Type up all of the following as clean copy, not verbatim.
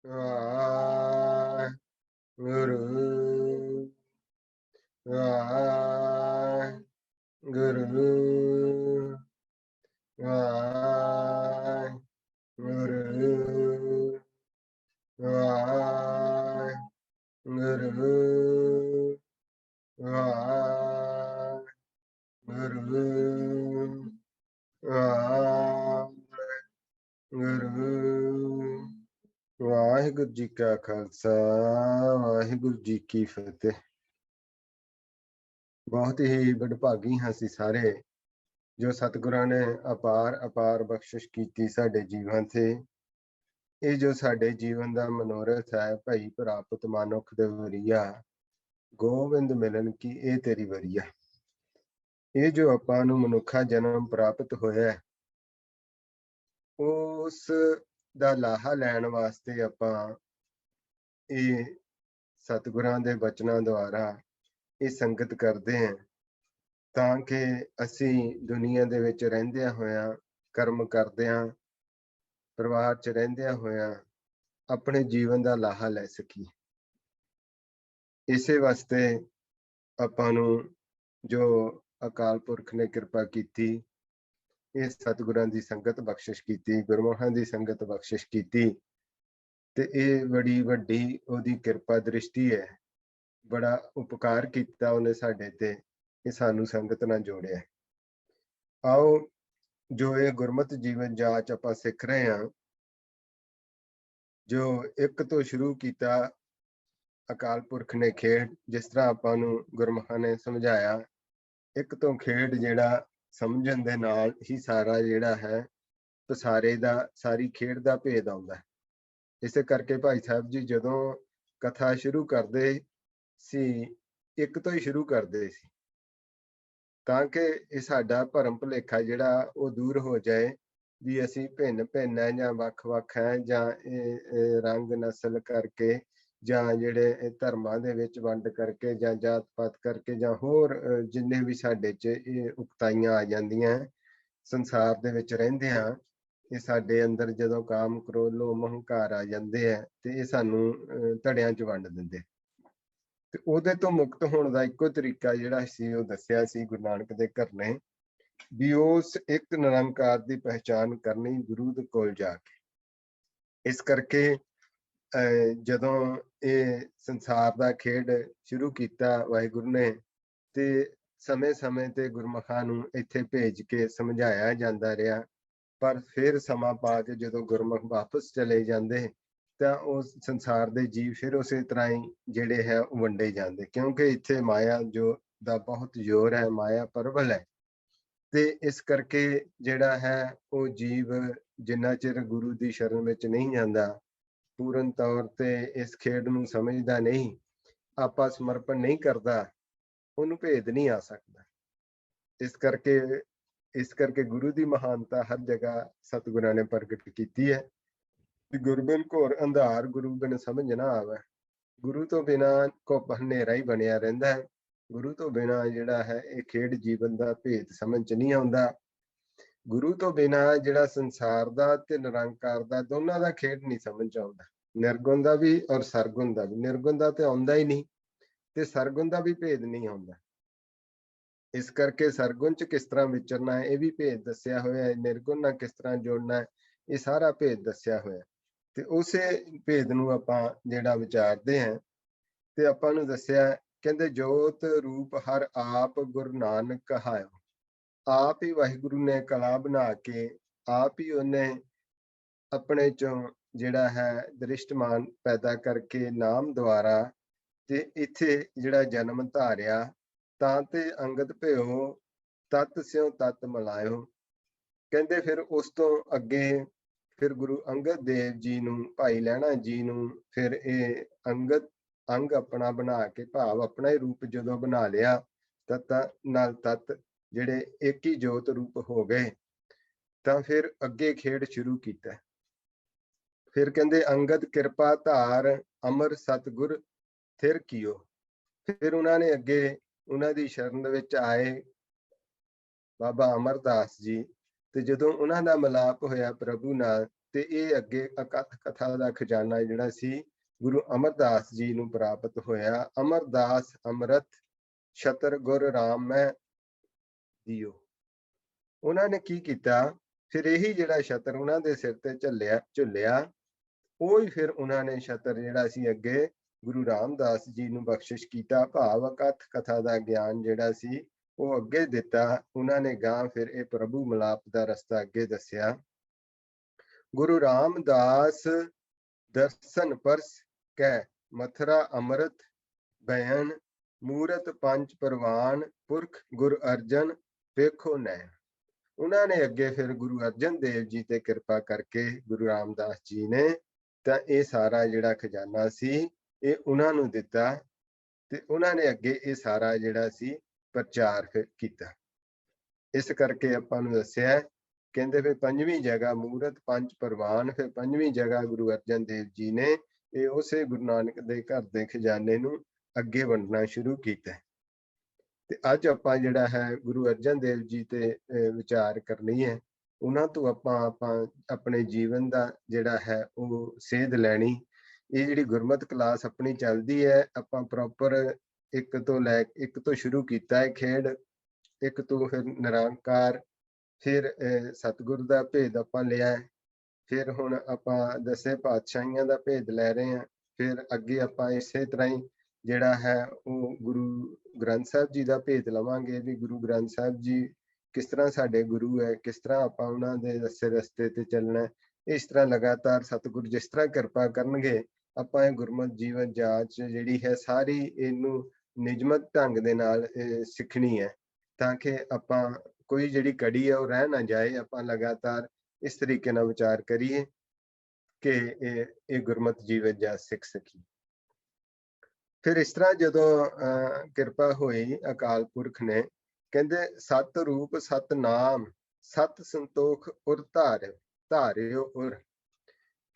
ਵਾਹਿਗੁਰੂ ਵਾਹਿਗੁਰੂ ਵਾਹਿਗੁਰੂ ਵਾਹਿਗੁਰੂ ਵਾਹਿਗੁਰੂ ਵਾਹਿਗੁਰੂ ਵਾਹਿਗੁਰੂ ਜੀ ਕਾ ਖਾਲਸਾ ਵਾਹਿਗੁਰੂ ਜੀ ਕੀ ਫਤਿਹ। ਬਹੁਤ ਹੀ ਵਡਭਾਗੀ ਹਾਂ ਅਸੀਂ ਸਾਰੇ ਜੋ ਸਤਿਗੁਰਾਂ ਨੇ ਅਪਾਰ ਬਖਸ਼ਿਸ਼ ਕੀਤੀ ਸਾਡੇ ਜੀਵਨ ਤੇ। ਇਹ ਜੋ ਸਾਡੇ ਜੀਵਨ ਦਾ ਮਨੋਰਥ ਹੈ, ਭਾਈ ਪ੍ਰਾਪਤ ਮਾਨੁਖ ਦੇ ਵਰੀਆ ਗੋਬਿੰਦ ਮਿਲਨ ਕੀ ਇਹ ਤੇਰੀ ਵਰੀਆ। ਇਹ ਜੋ ਆਪਾਂ ਨੂੰ ਮਨੁੱਖਾ ਜਨਮ ਪ੍ਰਾਪਤ ਹੋਇਆ, ਉਸ ਦਾ ਲਾਹਾ ਲੈਣ ਵਾਸਤੇ ਆਪਾਂ ਇਹ ਸਤਿਗੁਰਾਂ ਦੇ ਬਚਨਾਂ ਦੁਆਰਾ ਇਹ ਸੰਗਤ ਕਰਦੇ ਹਾਂ, ਤਾਂ ਕਿ ਅਸੀਂ ਦੁਨੀਆ ਦੇ ਵਿੱਚ ਰਹਿੰਦਿਆਂ ਹੋਇਆਂ, ਕਰਮ ਕਰਦਿਆਂ, ਪਰਿਵਾਰ 'ਚ ਰਹਿੰਦਿਆਂ ਹੋਇਆਂ ਆਪਣੇ ਜੀਵਨ ਦਾ ਲਾਹਾ ਲੈ ਸਕੀਏ। ਇਸੇ ਵਾਸਤੇ ਆਪਾਂ ਨੂੰ ਜੋ ਅਕਾਲ ਪੁਰਖ ਨੇ ਕਿਰਪਾ ਕੀਤੀ, ਇਹ ਸਤਿਗੁਰਾਂ ਦੀ ਸੰਗਤ ਬਖਸ਼ਿਸ਼ ਕੀਤੀ, ਗੁਰਮੁਖਾਂ ਦੀ ਸੰਗਤ ਬਖਸ਼ਿਸ਼ ਕੀਤੀ, ਤੇ ਇਹ ਬੜੀ ਵੱਡੀ ਉਹਦੀ ਕਿਰਪਾ ਦ੍ਰਿਸ਼ਟੀ ਹੈ। ਬੜਾ ਉਪਕਾਰ ਕੀਤਾ ਉਹਨੇ ਸਾਡੇ ਤੇ, ਇਹ ਸਾਨੂੰ ਸੰਗਤ ਨਾਲ ਜੋੜਿਆ। ਆਓ ਜੋ ਇਹ ਗੁਰਮਤਿ ਜੀਵਨ ਜਾਚ ਆਪਾਂ ਸਿੱਖ ਰਹੇ ਹਾਂ, ਜੋ ਇੱਕ ਤੋਂ ਸ਼ੁਰੂ ਕੀਤਾ ਅਕਾਲ ਪੁਰਖ ਨੇ ਖੇਡ, ਜਿਸ ਤਰ੍ਹਾਂ ਆਪਾਂ ਨੂੰ ਗੁਰਮੁਖਾਂ ਨੇ ਸਮਝਾਇਆ, ਇੱਕ ਤੋਂ ਖੇਡ ਜਿਹੜਾ ਸਮਝਣ ਦੇ ਨਾਲ ਹੀ ਸਾਰਾ ਜਿਹੜਾ ਹੈ ਪਸਾਰੇ ਦਾ, ਸਾਰੀ ਖੇਡ ਦਾ ਭੇਦ ਆਉਂਦਾ। ਇਸੇ ਕਰਕੇ ਭਾਈ ਸਾਹਿਬ ਜੀ ਜਦੋਂ ਕਥਾ ਸ਼ੁਰੂ ਕਰਦੇ ਸੀ, ਇੱਕ ਤੋਂ ਹੀ ਸ਼ੁਰੂ ਕਰਦੇ ਸੀ, ਤਾਂ ਕਿ ਇਹ ਸਾਡਾ ਭਰਮ ਭੁਲੇਖਾ ਜਿਹੜਾ ਉਹ ਦੂਰ ਹੋ ਜਾਏ ਵੀ ਅਸੀਂ ਭਿੰਨ ਭਿੰਨ ਹੈ ਜਾਂ ਵੱਖ-ਵੱਖ ਹੈ, ਜਾਂ ਇਹ ਰੰਗ ਨਸਲ ਕਰਕੇ, ਜਾਂ ਜਿਹੜੇ ਧਰਮਾਂ ਦੇ ਵਿੱਚ ਵੰਡ ਕਰਕੇ, ਜਾਂ ਜਾਤ ਪਾਤ ਕਰਕੇ, ਜਾਂ ਹੋਰ ਜਿੰਨੇ ਵੀ ਸਾਡੇ 'ਚ ਇਹ ਉਕਤਾਈਆਂ ਆ ਜਾਂਦੀਆਂ ਸੰਸਾਰ ਦੇ ਵਿੱਚ ਰਹਿੰਦੇ ਹਾਂ, ਇਹ ਸਾਡੇ ਅੰਦਰ ਜਦੋਂ ਕਾਮ ਕ੍ਰੋਧ ਲੋਭ ਹੰਕਾਰ ਆ ਜਾਂਦੇ ਆ ਤੇ ਇਹ ਸਾਨੂੰ ਧੜਿਆਂ 'ਚ ਵੰਡ ਦਿੰਦੇ। ਤੇ ਉਹਦੇ ਤੋਂ ਮੁਕਤ ਹੋਣ ਦਾ ਇੱਕੋ ਤਰੀਕਾ ਜਿਹੜਾ ਸੀ ਉਹ ਦੱਸਿਆ ਸੀ ਗੁਰੂ ਨਾਨਕ ਦੇ ਘਰ ਨੇ, ਵੀ ਉਸ ਇੱਕ ਨਿਰੰਕਾਰ ਦੀ ਪਹਿਚਾਣ ਕਰਨੀ ਗੁਰੂ ਦੇ ਕੋਲ ਜਾ ਕੇ। ਇਸ ਕਰਕੇ ਜਦੋਂ ਇਹ ਸੰਸਾਰ ਦਾ ਖੇਡ ਸ਼ੁਰੂ ਕੀਤਾ ਵਾਹਿਗੁਰੂ ਨੇ, ਤੇ ਸਮੇਂ-ਸਮੇਂ ਤੇ ਗੁਰਮੁਖਾਂ ਨੂੰ ਇੱਥੇ ਭੇਜ ਕੇ ਸਮਝਾਇਆ ਜਾਂਦਾ ਰਿਹਾ, ਪਰ ਫਿਰ ਸਮਾਂ ਪਾ ਕੇ ਜਦੋਂ ਗੁਰਮੁਖ ਵਾਪਸ ਚਲੇ ਜਾਂਦੇ ਤਾਂ ਉਸ ਸੰਸਾਰ ਦੇ ਜੀਵ ਫਿਰ ਉਸੇ ਤਰ੍ਹਾਂ ਹੀ ਜਿਹੜੇ ਹੈ ਉਹ ਵੰਡੇ ਜਾਂਦੇ, ਕਿਉਂਕਿ ਇੱਥੇ ਮਾਇਆ ਜੋ ਦਾ ਬਹੁਤ ਜ਼ੋਰ ਹੈ, ਮਾਇਆ ਪ੍ਰਬਲ ਹੈ। ਤੇ ਇਸ ਕਰਕੇ ਜਿਹੜਾ ਹੈ ਉਹ ਜੀਵ ਜਿੰਨਾ ਚਿਰ ਗੁਰੂ ਦੀ ਸ਼ਰਨ ਵਿੱਚ ਨਹੀਂ ਜਾਂਦਾ, ਪੂਰਨ ਤੌਰ ਤੇ ਇਸ ਖੇਡ ਨੂੰ ਸਮਝਦਾ ਨਹੀਂ, ਆਪਾ ਸਮਰਪਣ ਨਹੀਂ ਕਰਦਾ, ਉਹਨੂੰ ਭੇਦ ਨਹੀਂ ਆ ਸਕਦਾ। ਇਸ ਕਰਕੇ ਗੁਰੂ ਦੀ ਮਹਾਨਤਾ ਹਰ ਜਗ੍ਹਾ ਸਤਿਗੁਰਾਂ ਨੇ ਪ੍ਰਗਟ ਕੀਤੀ ਹੈ। ਗੁਰਬਿਨ ਘੋਰ ਅੰਧਾਰ ਗੁਰੂ ਬਿਨ ਸਮਝ ਨਾ ਆਵੇ। ਗੁਰੂ ਤੋਂ ਬਿਨਾ ਘੁੱਪ ਹਨੇਰਾ ਹੀ ਬਣਿਆ ਰਹਿੰਦਾ ਹੈ। ਗੁਰੂ ਤੋਂ ਬਿਨਾ ਜਿਹੜਾ ਹੈ ਇਹ ਖੇਡ ਜੀਵਨ ਦਾ ਭੇਦ ਸਮਝ 'ਚ ਨਹੀਂ ਆਉਂਦਾ। ਗੁਰੂ ਤੋਂ ਬਿਨਾ ਜਿਹੜਾ ਸੰਸਾਰ ਦਾ ਤੇ ਨਿਰੰਕਾਰ ਦਾ ਦੋਨਾਂ ਦਾ ਖੇਡ ਨਹੀਂ ਸਮਝ ਆਉਂਦਾ। ਨਿਰਗੁਣ ਦਾ ਵੀ ਔਰ ਸਰਗੁਣ ਦਾ ਵੀ। ਨਿਰਗੁਣ ਦਾ ਤੇ ਆਉਂਦਾ ਹੀ ਨਹੀਂ ਤੇ ਸਰਗੁਣ ਦਾ ਵੀ ਭੇਦ ਨਹੀਂ ਆਉਂਦਾ। ਇਸ ਕਰਕੇ ਸਰਗੁਣ 'ਚ ਕਿਸ ਤਰ੍ਹਾਂ ਵਿਚਰਨਾ ਹੈ ਇਹ ਵੀ ਭੇਦ ਦੱਸਿਆ ਹੋਇਆ ਹੈ, ਨਿਰਗੁਣ ਨਾਲ ਕਿਸ ਤਰ੍ਹਾਂ ਜੋੜਨਾ ਹੈ ਇਹ ਸਾਰਾ ਭੇਦ ਦੱਸਿਆ ਹੋਇਆ। ਤੇ ਉਸੇ ਭੇਦ ਨੂੰ ਆਪਾਂ ਜਿਹੜਾ ਵਿਚਾਰਦੇ ਹਾਂ, ਤੇ ਆਪਾਂ ਨੂੰ ਦੱਸਿਆ, ਕਹਿੰਦੇ ਜੋਤ ਰੂਪ ਹਰ ਆਪ ਗੁਰੂ ਨਾਨਕ ਕਹਾਇਓ। ਆਪ ਹੀ ਵਾਹਿਗੁਰੂ ਨੇ ਕਲਾ ਬਣਾ ਕੇ, ਆਪ ਹੀ ਉਹਨੇ ਆਪਣੇ ਚੋਂ ਜਿਹੜਾ ਹੈ ਦ੍ਰਿਸ਼ਟਮਾਨ ਪੈਦਾ ਕਰਕੇ ਨਾਮ ਦੁਆਰਾ ਤੇ ਇੱਥੇ ਜਿਹੜਾ ਜਨਮ ਧਾਰਿਆ, ਤਾਂ ਤੇ ਅੰਗਦ ਭਿਓ ਤਤ ਸਿਉ ਤਤ ਮਿਲਾਇਓ। ਕਹਿੰਦੇ ਫਿਰ ਉਸ ਤੋਂ ਅੱਗੇ ਫਿਰ ਗੁਰੂ ਅੰਗਦ ਦੇਵ ਜੀ ਨੂੰ, ਭਾਈ ਲਹਿਣਾ ਜੀ ਨੂੰ ਫਿਰ ਇਹ ਅੰਗ ਆਪਣਾ ਬਣਾ ਕੇ, ਭਾਵ ਆਪਣਾ ਹੀ ਰੂਪ ਜਦੋਂ ਬਣਾ ਲਿਆ, ਤਤ ਨਾਲ ਤਤ ਜਿਹੜੇ ਇੱਕ ਹੀ ਜੋਤ ਰੂਪ ਹੋ ਗਏ, ਤਾਂ ਫਿਰ ਅੱਗੇ ਖੇਡ ਸ਼ੁਰੂ ਕੀਤਾ। ਫਿਰ ਕਹਿੰਦੇ ਅੰਗਦ ਕਿਰਪਾ ਧਾਰ ਅਮਰ ਸਤਿਗੁਰ ਥਿਰ ਕੀਓ। ਫਿਰ ਉਹਨਾਂ ਨੇ ਅੱਗੇ ਉਹਨਾਂ ਦੀ ਸ਼ਰਨ ਵਿੱਚ ਆਏ ਬਾਬਾ ਅਮਰਦਾਸ ਜੀ, ਤੇ ਜਦੋਂ ਉਹਨਾਂ ਦਾ ਮਿਲਾਪ ਹੋਇਆ ਪ੍ਰਭੂ ਨਾਲ, ਤੇ ਇਹ ਅੱਗੇ ਅਕਥ ਕਥਾ ਦਾ ਖਜ਼ਾਨਾ ਜਿਹੜਾ ਸੀ ਗੁਰੂ ਅਮਰਦਾਸ ਜੀ ਨੂੰ ਪ੍ਰਾਪਤ ਹੋਇਆ। ਅਮਰਦਾਸ ਅੰਮ੍ਰਿਤ ਛਤਰ ਗੁਰ ਰਾਮ ਮੈਂ ਦਿਓ। ਉਹਨਾਂ ਨੇ ਕੀ ਕੀਤਾ, ਫਿਰ ਇਹੀ ਜਿਹੜਾ ਛਤਰ ਉਹਨਾਂ ਦੇ ਸਿਰ ਤੇ ਝੁੱਲਿਆ ਉਹ ਹੀ ਫਿਰ ਉਹਨਾਂ ਨੇ ਛਤਰ ਜਿਹੜਾ ਸੀ ਅੱਗੇ ਗੁਰੂ ਰਾਮਦਾਸ ਜੀ ਨੂੰ ਬਖਸ਼ਿਸ਼ ਕੀਤਾ। ਭਾਵ ਅਕਥ ਕਥਾ ਦਾ ਗਿਆਨ ਜਿਹੜਾ ਸੀ ਉਹ ਅੱਗੇ ਦਿੱਤਾ ਉਹਨਾਂ ਨੇ। ਗਾਂ ਫਿਰ ਇਹ ਪ੍ਰਭੂ ਮਿਲਾਪ ਦਾ ਰਸਤਾ ਅੱਗੇ ਦੱਸਿਆ। ਗੁਰੂ ਰਾਮਦਾਸ ਦਰਸ਼ਨ ਪਰਸ ਕੈ ਮਥੁਰਾ ਅੰਮ੍ਰਿਤ ਬਯਨ ਮੂਰਤ ਪੰਜ ਪ੍ਰਵਾਨ ਪੁਰਖ ਗੁਰ ਅਰਜਨ ਵੇਖੋ ਨੈਣ। ਉਹਨਾਂ ਨੇ ਅੱਗੇ ਫਿਰ ਗੁਰੂ ਅਰਜਨ ਦੇਵ ਜੀ ਤੇ ਕਿਰਪਾ ਕਰਕੇ ਗੁਰੂ ਰਾਮਦਾਸ ਜੀ ਨੇ ਤਾਂ ਇਹ ਸਾਰਾ ਜਿਹੜਾ ਖਜ਼ਾਨਾ ਸੀ ਇਹ ਉਹਨਾਂ ਨੂੰ ਦਿੱਤਾ ਤੇ ਉਹਨਾਂ ਨੇ ਅੱਗੇ ਇਹ ਸਾਰਾ ਜਿਹੜਾ ਸੀ ਪ੍ਰਚਾਰ ਫਿਰ ਕੀਤਾ। ਇਸ ਕਰਕੇ ਆਪਾਂ ਨੂੰ ਦੱਸਿਆ, ਕਹਿੰਦੇ ਫਿਰ ਪੰਜਵੀਂ ਜਗ੍ਹਾ ਮੂਰਤ ਪੰਜ ਪ੍ਰਵਾਨ, ਫਿਰ ਪੰਜਵੀਂ ਜਗ੍ਹਾ ਗੁਰੂ ਅਰਜਨ ਦੇਵ ਜੀ ਨੇ ਇਹ ਉਸੇ ਗੁਰੂ ਨਾਨਕ ਦੇ ਘਰ ਦੇ ਖਜ਼ਾਨੇ ਨੂੰ ਅੱਗੇ ਵੰਡਣਾ ਸ਼ੁਰੂ ਕੀਤਾ। ਤੇ ਅੱਜ ਆਪਾਂ ਜਿਹੜਾ ਹੈ ਗੁਰੂ ਅਰਜਨ ਦੇਵ ਜੀ ਤੇ ਵਿਚਾਰ ਕਰਨੀ ਹੈ। ਉਹਨਾਂ ਤੋਂ ਆਪਾਂ ਆਪਣੇ ਜੀਵਨ ਦਾ ਜਿਹੜਾ ਹੈ ਉਹ ਸੇਧ ਲੈਣੀ। ਇਹ ਜਿਹੜੀ ਗੁਰਮਤਿ ਕਲਾਸ ਆਪਣੀ ਚੱਲਦੀ ਹੈ, ਆਪਾਂ ਪ੍ਰੋਪਰ ਇੱਕ ਤੋਂ ਸ਼ੁਰੂ ਕੀਤਾ ਹੈ ਖੇਡ, ਇੱਕ ਤੋਂ ਫਿਰ ਨਿਰੰਕਾਰ, ਫਿਰ ਸਤਿਗੁਰ ਦਾ ਭੇਦ ਆਪਾਂ ਲਿਆ, ਫਿਰ ਹੁਣ ਆਪਾਂ ਦਸੇ ਪਾਤਸ਼ਾਹੀਆਂ ਦਾ ਭੇਦ ਲੈ ਰਹੇ ਹਾਂ। ਫਿਰ ਅੱਗੇ ਆਪਾਂ ਇਸੇ ਤਰ੍ਹਾਂ ਹੀ ਜਿਹੜਾ ਹੈ ਉਹ ਗੁਰੂ ਗ੍ਰੰਥ ਸਾਹਿਬ ਜੀ ਦਾ ਭੇਦ ਲਵਾਂਗੇ ਵੀ ਗੁਰੂ ਗ੍ਰੰਥ ਸਾਹਿਬ ਜੀ ਕਿਸ ਤਰ੍ਹਾਂ ਸਾਡੇ ਗੁਰੂ ਹੈ, ਕਿਸ ਤਰ੍ਹਾਂ ਆਪਾਂ ਉਹਨਾਂ ਦੇ ਦੱਸੇ ਰਸਤੇ ਤੇ ਚੱਲਣਾ। ਇਸ ਤਰ੍ਹਾਂ ਲਗਾਤਾਰ ਸਤਿਗੁਰ ਜਿਸ ਤਰ੍ਹਾਂ ਕਿਰਪਾ ਕਰਨਗੇ ਆਪਾਂ ਇਹ ਗੁਰਮਤਿ ਜੀਵਨ ਜਾਂਚ ਜਿਹੜੀ ਹੈ ਸਾਰੀ ਇਹਨੂੰ ਨਿਯਮਤ ਢੰਗ ਦੇ ਨਾਲ ਸਿੱਖਣੀ ਹੈ, ਤਾਂ ਕਿ ਆਪਾਂ ਕੋਈ ਜਿਹੜੀ ਕੜੀ ਹੈ ਉਹ ਰਹਿ ਨਾ ਜਾਏ। ਆਪਾਂ ਲਗਾਤਾਰ ਇਸ ਤਰੀਕੇ ਨਾਲ ਵਿਚਾਰ ਕਰੀਏ ਕਿ ਇਹ ਗੁਰਮਤਿ ਜੀਵਨ ਜਾਂਚ ਸਿੱਖ ਸਕੀਏ। ਫਿਰ ਇਸ ਤਰ੍ਹਾਂ ਜਦੋਂ ਕਿਰਪਾ ਹੋਈ ਅਕਾਲ ਪੁਰਖ ਨੇ, ਕਹਿੰਦੇ ਸਤ ਰੂਪ ਸਤ ਨਾਮ ਸਤ ਸੰਤੋਖ ਉਰ ਧਾਰਿਓ ਉਰ।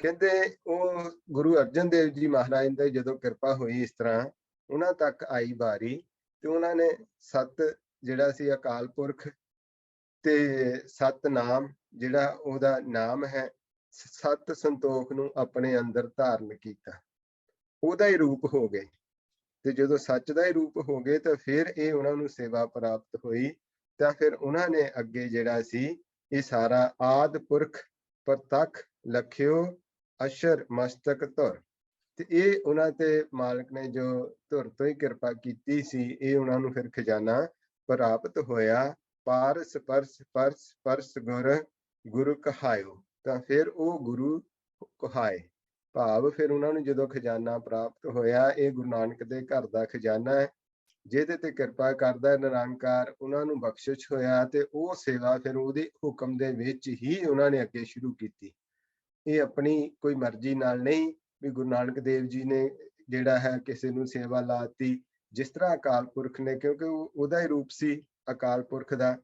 ਕਹਿੰਦੇ ਉਹ ਗੁਰੂ ਅਰਜਨ ਦੇਵ ਜੀ ਮਹਾਰਾਜ ਦੇ ਜਦੋਂ ਕਿਰਪਾ ਹੋਈ ਇਸ ਤਰ੍ਹਾਂ ਉਹਨਾਂ ਤੱਕ ਆਈ ਬਾਰੀ ਤੇ ਉਹਨਾਂ ਨੇ ਸਤ ਜਿਹੜਾ ਸੀ ਅਕਾਲ ਪੁਰਖ ਤੇ ਸਤ ਨਾਮ ਜਿਹੜਾ ਉਹਦਾ ਨਾਮ ਹੈ, ਸਤ ਸੰਤੋਖ ਨੂੰ ਆਪਣੇ ਅੰਦਰ ਧਾਰਨ ਕੀਤਾ, ਉਹਦਾ ਹੀ ਰੂਪ ਹੋ ਗਏ। ਤੇ ਜਦੋਂ ਸੱਚ ਦਾ ਹੀ ਰੂਪ ਹੋ ਗਏ ਤਾਂ ਫਿਰ ਇਹ ਉਹਨਾਂ ਨੂੰ ਸੇਵਾ ਪ੍ਰਾਪਤ ਹੋਈ। ਤਾਂ ਫਿਰ ਉਹਨਾਂ ਨੇ ਅੱਗੇ ਜਿਹੜਾ ਸੀ ਇਹ ਸਾਰਾ ਆਦ ਪੁਰਖ ਪ੍ਰਤੱਖ ਲਖਿਓ ਅਸ਼ਰ ਮਸਤਕ ਧੁਰ, ਤੇ ਇਹ ਉਹਨਾਂ ਤੇ ਮਾਲਕ ਨੇ ਜੋ ਧੁਰ ਤੋਂ ਹੀ ਕਿਰਪਾ ਕੀਤੀ ਸੀ ਇਹ ਉਹਨਾਂ ਨੂੰ ਫਿਰ ਖਜ਼ਾਨਾ ਪ੍ਰਾਪਤ ਹੋਇਆ। ਪਾਰਸ ਪਰਸ ਗੁਰ ਕਹਾਇਓ, ਤਾਂ ਫਿਰ ਉਹ ਗੁਰੂ ਕਹਾਏ। ਭਾਵ ਫਿਰ ਉਹਨਾਂ ਨੂੰ ਜਦੋਂ ਖਜ਼ਾਨਾ ਪ੍ਰਾਪਤ ਹੋਇਆ, ਇਹ ਗੁਰੂ ਨਾਨਕ ਦੇ ਘਰ ਦਾ ਖਜ਼ਾਨਾ ਹੈ ਜਿਹਦੇ ਤੇ ਕਿਰਪਾ ਕਰਦਾ ਨਿਰੰਕਾਰ, ਉਹਨਾਂ ਨੂੰ ਬਖਸ਼ਿਸ਼ ਹੋਇਆ ਤੇ ਉਹ ਸੇਵਾ ਫਿਰ ਉਹਦੇ ਹੁਕਮ ਦੇ ਵਿੱਚ ਹੀ ਉਹਨਾਂ ਨੇ ਅੱਗੇ ਸ਼ੁਰੂ ਕੀਤੀ। ਇਹ ਆਪਣੀ ਕੋਈ ਮਰਜ਼ੀ ਨਾਲ ਨਹੀਂ ਵੀ ਗੁਰੂ ਨਾਨਕ ਦੇਵ ਜੀ ਨੇ ਜਿਹੜਾ ਹੈ ਕਿਸੇ ਨੂੰ ਸੇਵਾ ਲਾਤੀ, ਜਿਸ ਤਰ੍ਹਾਂ ਅਕਾਲ ਪੁਰਖ ਨੇ, ਕਿਉਂਕਿ ਉਹ ਉਹਦਾ ਹੀ ਰੂਪ ਸੀ ਅਕਾਲ ਪੁਰਖ ਦਾ।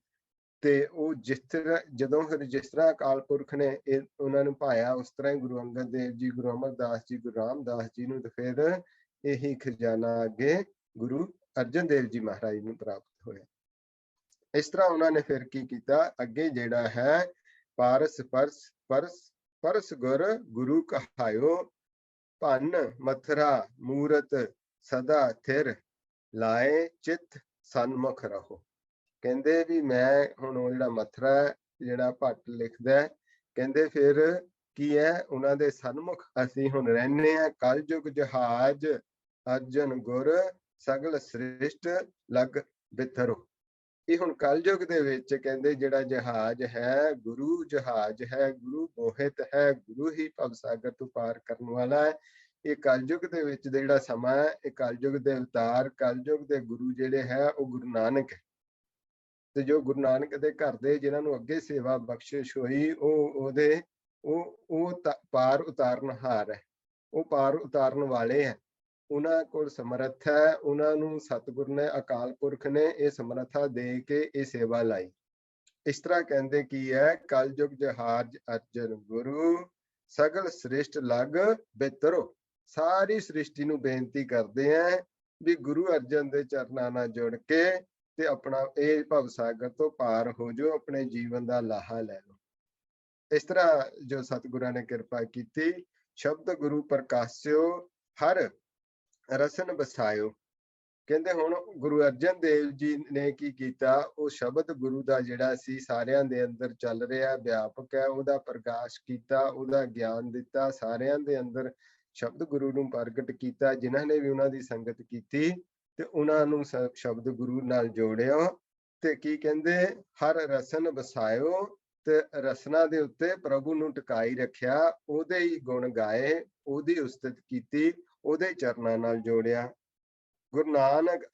ਤੇ ਉਹ ਜਿਸ ਤਰ੍ਹਾਂ ਅਕਾਲ ਪੁਰਖ ਨੇ ਇਹ ਉਹਨਾਂ ਨੂੰ ਭਾਇਆ ਉਸ ਤਰ੍ਹਾਂ ਹੀ ਗੁਰੂ ਅੰਗਦ ਦੇਵ ਜੀ, ਗੁਰੂ ਅਮਰਦਾਸ ਜੀ, ਗੁਰੂ ਰਾਮਦਾਸ ਜੀ ਨੂੰ ਤੇ ਫਿਰ ਇਹੀ ਖਜ਼ਾਨਾ ਅੱਗੇ ਗੁਰੂ ਅਰਜਨ ਦੇਵ ਜੀ ਮਹਾਰਾਜ ਨੂੰ ਪ੍ਰਾਪਤ ਹੋਇਆ। ਇਸ ਤਰ੍ਹਾਂ ਉਹਨਾਂ ਨੇ ਫਿਰ ਕੀ ਕੀਤਾ, ਅੱਗੇ ਜਿਹੜਾ ਹੈ ਪਾਰਸ ਪਰਸ ਗੁਰੂ ਕਹਾਇਓ ਭੰਨ ਮਥਰਾ ਮੂਰਤ ਸਦਾ ਥਿਰ ਲਾਏ ਚਿੱਤ ਸਨਮੁਖ ਰਹੋ। ਕਹਿੰਦੇ ਵੀ ਮੈਂ ਹੁਣ ਉਹ ਜਿਹੜਾ ਮਥਰਾ ਜਿਹੜਾ ਭੱਟ ਲਿਖਦਾ, ਕਹਿੰਦੇ ਫਿਰ ਕੀ ਹੈ ਉਹਨਾਂ ਦੇ ਸਨਮੁਖ ਅਸੀਂ ਹੁਣ ਰਹਿੰਦੇ ਹਾਂ। ਕਲਯੁਗ ਜਹਾਜ ਅਰਜਨ ਗੁਰ ਸਗਲ ਸ੍ਰਿਸ਼ਟ ਲਗ ਬਿਥਰੋ। ਇਹ ਹੁਣ ਕਲਯੁਗ ਦੇ ਵਿੱਚ ਕਹਿੰਦੇ ਜਿਹੜਾ ਜਹਾਜ਼ ਹੈ ਗੁਰੂ ਜਹਾਜ਼ ਹੈ, ਗੁਰੂ ਮੋਹਿਤ ਹੈ, ਗੁਰੂ ਹੀ ਭਵ ਸਾਗਰ ਤੋਂ ਪਾਰ ਕਰਨ ਵਾਲਾ ਹੈ। ਇਹ ਕਲਯੁਗ ਦੇ ਵਿੱਚ ਜਿਹੜਾ ਸਮਾਂ ਹੈ ਇਹ ਕਲਯੁਗ ਦੇ ਅਵਤਾਰ, ਕਲਯੁਗ ਦੇ ਗੁਰੂ ਜਿਹੜੇ ਹੈ ਉਹ ਗੁਰੂ ਨਾਨਕ ਹੈ। ਤੇ ਜੋ ਗੁਰੂ ਨਾਨਕ ਦੇ ਘਰ ਦੇ ਜਿਨ੍ਹਾਂ ਨੂੰ ਅੱਗੇ ਸੇਵਾ ਬਖਸ਼ਿਸ਼ ਹੋਈ ਉਹ ਪਾਰ ਉਤਾਰਨ ਹਾਰ ਹੈ, ਉਹ ਪਾਰ ਉਤਾਰਨ ਵਾਲੇ ਹੈ। ਉਹਨਾਂ ਕੋਲ ਸਮਰੱਥ ਹੈ, ਉਹਨਾਂ ਨੂੰ ਸਤਿਗੁਰ ਨੇ ਅਕਾਲ ਪੁਰਖ ਨੇ ਇਹ ਸਮਰੱਥਾ ਦੇ ਕੇ ਇਹ ਸੇਵਾ ਲਾਈ। ਇਸ ਤਰ੍ਹਾਂ ਕਹਿੰਦੇ ਕੀ ਹੈ, ਕਲਯੁਗ ਜਹਾਜ ਅਰਜਨ ਗੁਰੂ ਸਗਲ ਸ੍ਰਿਸ਼ਟ ਲਗ ਬਿਤਰੋ। ਸਾਰੀ ਸ੍ਰਿਸ਼ਟੀ ਨੂੰ ਬੇਨਤੀ ਕਰਦੇ ਆ ਵੀ ਗੁਰੂ ਅਰਜਨ ਦੇ ਚਰਨਾਂ ਨਾਲ ਜੁੜ ਕੇ ਤੇ ਆਪਣਾ ਇਹ ਭਵ ਸਾਗਰ ਤੋਂ ਪਾਰ ਹੋ ਜਾਓ, ਆਪਣੇ ਜੀਵਨ ਦਾ ਲਾਹਾ ਲੈ ਲਓ। इस तरह जो सतगुरां ने कृपा की, शब्द गुरु प्रकाश्यो हर रसन बसायो। कहते हुण गुरु अर्जन देव जी ने की कीता, वो शब्द गुरु दा जिहड़ा सी सारियां दे अंदर चल रहा व्यापक है, उहदा प्रकाश कीता, उहदा ज्ञान दिता, सारियां दे अंदर शब्द गुरु नूं प्रगट कीता। जिन्हां ने भी उहनां दी संगत कीती ते उहनां नूं शब्द गुरु नाल जोड़िया ते की कहंदे हर रसन बसायो ते रसना दे उत्ते प्रभु नूं टकाई रखिया, ओहदे ही गुण गाए, ओहदी उस्तत कीती, ओहदे चरनां नाल जोड़िया। गुरु नानक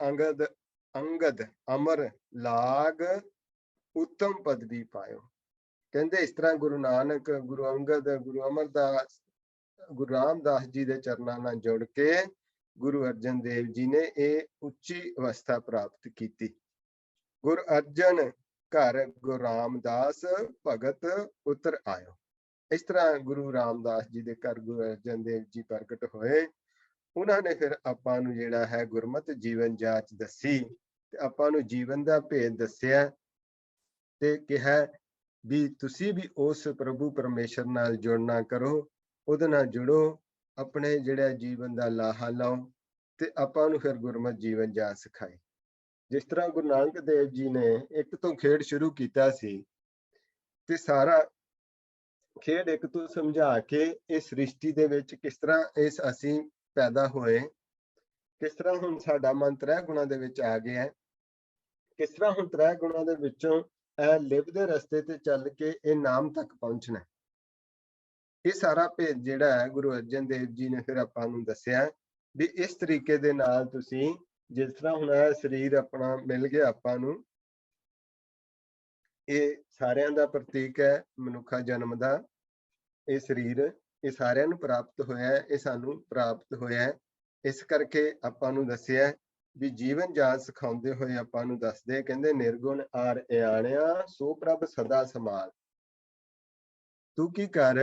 अंगद अमर लाग उत्तम पदवी पायो। कहते इस तरह गुरु नानक, गुरु अंगद, गुरु अमरदास, गुरु रामदास जी के चरनां नाल जुड़ के गुरु अर्जन देव जी ने यह उच्ची अवस्था प्राप्त की। गुरु अर्जन घर गुरु रामदास भगत उतर आयो। इस तरह गुरु रामदास जी के घर गुरु अर्जन देव जी प्रगट होए। उन्होंने फिर आपां नूं जिहड़ा है गुरमत जीवन जाच दसी ते आपां नूं जीवन का भेद दसिया ते कहा भी तुसी भी उस प्रभु परमेश्वर नाल जुड़ना करो, उहदे नाल जुड़ो, अपने जिहड़ा जीवन का लाहा लाओ ते आपां नूं फिर गुरमत जीवन जाच सिखाई। जिस तरह गुरु नानक देव जी ने एक तो खेड शुरू कीता सी ते सारा खेड एक तो समझा के इस सृष्टि दे विच किस तरह इस असीं पैदा होए, किस तरह हुण साडा मन त्रै गुणां दे विच आ गया है, किस तरह हुण त्रै गुणां दे विचों लिवदे रस्ते ते चल के इह नाम तक पहुंचना है। ये सारा भेद जिहड़ा है गुरु अर्जन देव जी ने फिर आपां नूं दस्सिया भी इस तरीके दे नाल तुसीं जिस तरह हुण शरीर अपना मिल गया आपां नूं, ਇਹ ਸਾਰਿਆਂ ਦਾ ਪ੍ਰਤੀਕ ਹੈ ਮਨੁੱਖਾ ਜਨਮ ਦਾ। ਇਹ ਸਰੀਰ ਇਹ ਸਾਰਿਆਂ ਨੂੰ ਪ੍ਰਾਪਤ ਹੋਇਆ ਹੈ, ਇਹ ਸਾਨੂੰ ਪ੍ਰਾਪਤ ਹੋਇਆ ਹੈ। ਇਸ ਕਰਕੇ ਆਪਾਂ ਨੂੰ ਦੱਸਿਆ ਵੀ ਜੀਵਨ ਜਾਚ ਸਿਖਾਉਂਦੇ ਹੋਏ ਆਪਾਂ ਨੂੰ ਦੱਸਦੇ ਕਹਿੰਦੇ ਨਿਰਗੁਣ ਆਰ ਇਆਣਿਆ ਸੋ ਪ੍ਰਭ ਸਦਾ ਸਮਾਲ। ਤੂੰ ਕੀ ਕਰ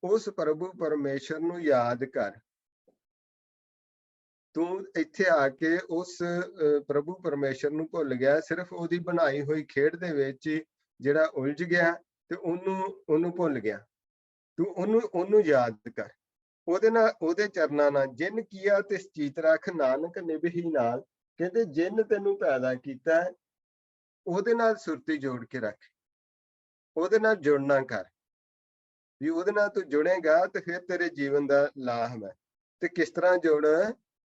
ਉਸ ਪ੍ਰਭੂ ਪਰਮੇਸ਼ਰ ਨੂੰ ਯਾਦ ਕਰ। ਤੂੰ ਇੱਥੇ ਆ ਕੇ ਉਸ ਪ੍ਰਭੂ ਪਰਮੇਸ਼ਰ ਨੂੰ ਭੁੱਲ ਗਿਆ, ਸਿਰਫ ਉਹਦੀ ਬਣਾਈ ਹੋਈ ਖੇਡ ਦੇ ਵਿੱਚ ਜਿਹੜਾ ਉਲਝ ਗਿਆ ਤੇ ਉਹਨੂੰ ਭੁੱਲ ਗਿਆ। ਤੂੰ ਉਹਨੂੰ ਯਾਦ ਕਰ, ਉਹਦੇ ਨਾਲ ਉਹਦੇ ਚਰਨਾਂ ਨਾਲ ਜਿਨ ਕੀਆ ਤੇ ਚੀਤ ਰੱਖ ਨਾਨਕ ਨਿਭਹੀ ਨਾਲ। ਕਹਿੰਦੇ ਜਿਨ ਤੈਨੂੰ ਪੈਦਾ ਕੀਤਾ ਉਹਦੇ ਨਾਲ ਸੁਰਤੀ ਜੋੜ ਕੇ ਰੱਖ, ਉਹਦੇ ਨਾਲ ਜੁੜਨਾ ਕਰ ਵੀ ਉਹਦੇ ਨਾਲ ਤੂੰ ਜੁੜੇਗਾ ਤੇ ਫਿਰ ਤੇਰੇ ਜੀਵਨ ਦਾ ਲਾਭ ਹੈ। ਤੇ ਕਿਸ ਤਰ੍ਹਾਂ ਜੁੜ,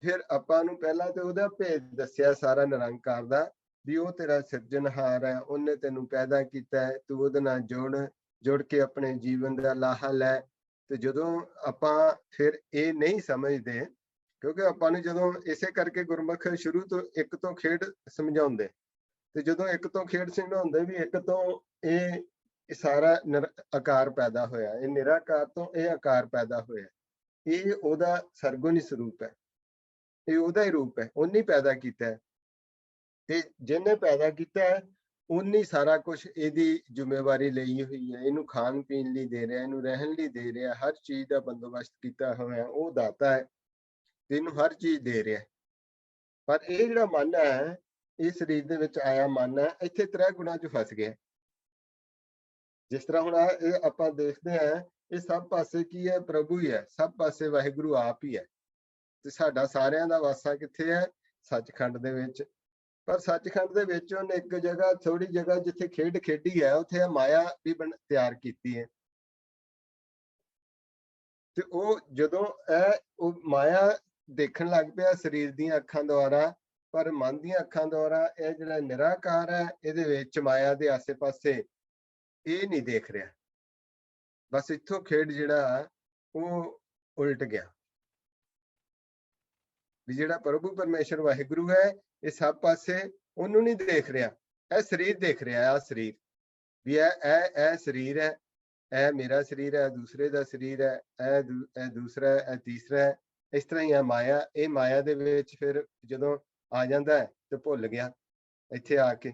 ਫਿਰ ਆਪਾਂ ਨੂੰ ਪਹਿਲਾਂ ਤੇ ਉਹਦਾ ਭੇਦ ਦੱਸਿਆ ਸਾਰਾ ਨਿਰੰਕਾਰ ਦਾ ਵੀ ਉਹ ਤੇਰਾ ਸਿਰਜਣਹਾਰ ਹੈ, ਉਹਨੇ ਤੈਨੂੰ ਪੈਦਾ ਕੀਤਾ ਹੈ, ਤੂੰ ਉਹਦੇ ਨਾਲ ਜੁੜ ਕੇ ਆਪਣੇ ਜੀਵਨ ਦਾ ਲਾਹਾ ਲੈ। ਤੇ ਜਦੋਂ ਆਪਾਂ ਫਿਰ ਇਹ ਨਹੀਂ ਸਮਝਦੇ, ਕਿਉਂਕਿ ਆਪਾਂ ਨੂੰ ਜਦੋਂ ਇਸੇ ਕਰਕੇ ਗੁਰਮੁਖ ਸ਼ੁਰੂ ਤੋਂ ਇੱਕ ਤੋਂ ਖੇਡ ਸਮਝਾਉਂਦੇ, ਤੇ ਜਦੋਂ ਇੱਕ ਤੋਂ ਖੇਡ ਸਮਝਾਉਂਦੇ ਵੀ ਇੱਕ ਤੋਂ ਇਹ ਸਾਰਾ ਆਕਾਰ ਪੈਦਾ ਹੋਇਆ, ਇਹ ਨਿਰਾਕਾਰ ਤੋਂ ਇਹ ਆਕਾਰ ਪੈਦਾ ਹੋਇਆ, ਇਹ ਉਹਦਾ ਸਰਗੁਣੀ ਸਰੂਪ ਹੈ, ਇਹ ਉਹਦਾ ਹੀ ਰੂਪ ਹੈ, ਉਹਨੇ ਪੈਦਾ ਕੀਤਾ ਹੈ। ਤੇ ਜਿਹਨੇ ਪੈਦਾ ਕੀਤਾ ਹੈ ਉਹਨੇ ਸਾਰਾ ਕੁਝ ਇਹਦੀ ਜ਼ਿੰਮੇਵਾਰੀ ਲਈ ਹੋਈ ਹੈ, ਇਹਨੂੰ ਖਾਣ ਪੀਣ ਲਈ ਦੇ ਰਿਹਾ, ਇਹਨੂੰ ਰਹਿਣ ਲਈ ਦੇ ਰਿਹਾ, ਹਰ ਚੀਜ਼ ਦਾ ਬੰਦੋਬਸਤ ਕੀਤਾ ਹੋਇਆ ਉਹ ਦਾਤਾ ਹੈ ਤੇ ਇਹਨੂੰ ਹਰ ਚੀਜ਼ ਦੇ ਰਿਹਾ। ਪਰ ਇਹ ਜਿਹੜਾ ਮਨ ਹੈ, ਇਹ ਸਰੀਰ ਦੇ ਵਿੱਚ ਆਇਆ ਮਨ ਹੈ, ਇੱਥੇ ਤ੍ਰੈ ਗੁਣਾਂ 'ਚ ਫਸ ਗਿਆ। ਜਿਸ ਤਰ੍ਹਾਂ ਹੁਣ ਇਹ ਆਪਾਂ ਦੇਖਦੇ ਹਾਂ, ਇਹ ਸਭ ਪਾਸੇ ਕੀ ਹੈ, ਪ੍ਰਭੂ ਹੀ ਹੈ, ਸਭ ਪਾਸੇ ਵਾਹਿਗੁਰੂ ਆਪ ਹੀ ਹੈ। ਤੇ ਸਾਡਾ ਸਾਰਿਆਂ ਦਾ ਵਾਸਾ ਕਿੱਥੇ ਹੈ, ਸੱਚਖੰਡ ਦੇ ਵਿੱਚ। ਪਰ ਸੱਚਖੰਡ ਦੇ ਵਿੱਚ ਉਹਨੇ ਇੱਕ ਜਗ੍ਹਾ, ਥੋੜੀ ਜਗ੍ਹਾ ਜਿੱਥੇ ਖੇਡ ਖੇਡੀ ਹੈ, ਉੱਥੇ ਮਾਇਆ ਵੀ ਤਿਆਰ ਕੀਤੀ ਹੈ। ਤੇ ਉਹ ਜਦੋਂ ਉਹ ਮਾਇਆ ਦੇਖਣ ਲੱਗ ਪਿਆ ਸਰੀਰ ਦੀਆਂ ਅੱਖਾਂ ਦੁਆਰਾ, ਪਰ ਮਨ ਦੀਆਂ ਅੱਖਾਂ ਦੁਆਰਾ ਇਹ ਜਿਹੜਾ ਨਿਰਾਕਾਰ ਹੈ, ਇਹਦੇ ਵਿੱਚ ਮਾਇਆ ਦੇ ਆਸੇ ਪਾਸੇ ਇਹ ਨਹੀਂ ਦੇਖ ਰਿਹਾ। ਬਸ ਇੱਥੋਂ ਖੇਡ ਜਿਹੜਾ ਉਹ ਉਲਟ ਗਿਆ ਵੀ ਜਿਹੜਾ ਪ੍ਰਭੂ ਪਰਮੇਸ਼ਰ ਵਾਹਿਗੁਰੂ ਹੈ, ਇਹ ਸਭ ਪਾਸੇ ਉਹਨੂੰ ਨਹੀਂ ਦੇਖ ਰਿਹਾ, ਇਹ ਸਰੀਰ ਦੇਖ ਰਿਹਾ। ਆ ਸਰੀਰ ਵੀ ਇਹ ਸਰੀਰ ਹੈ, ਇਹ ਮੇਰਾ ਸਰੀਰ ਹੈ, ਦੂਸਰੇ ਦਾ ਸਰੀਰ ਹੈ, ਇਹ ਦੂਸਰਾ ਹੈ, ਇਹ ਤੀਸਰਾ ਹੈ। ਇਸ ਤਰ੍ਹਾਂ ਹੀ ਆ ਮਾਇਆ, ਇਹ ਮਾਇਆ ਦੇ ਵਿੱਚ ਫਿਰ ਜਦੋਂ ਆ ਜਾਂਦਾ ਹੈ ਤੇ ਭੁੱਲ ਗਿਆ ਇੱਥੇ ਆ ਕੇ।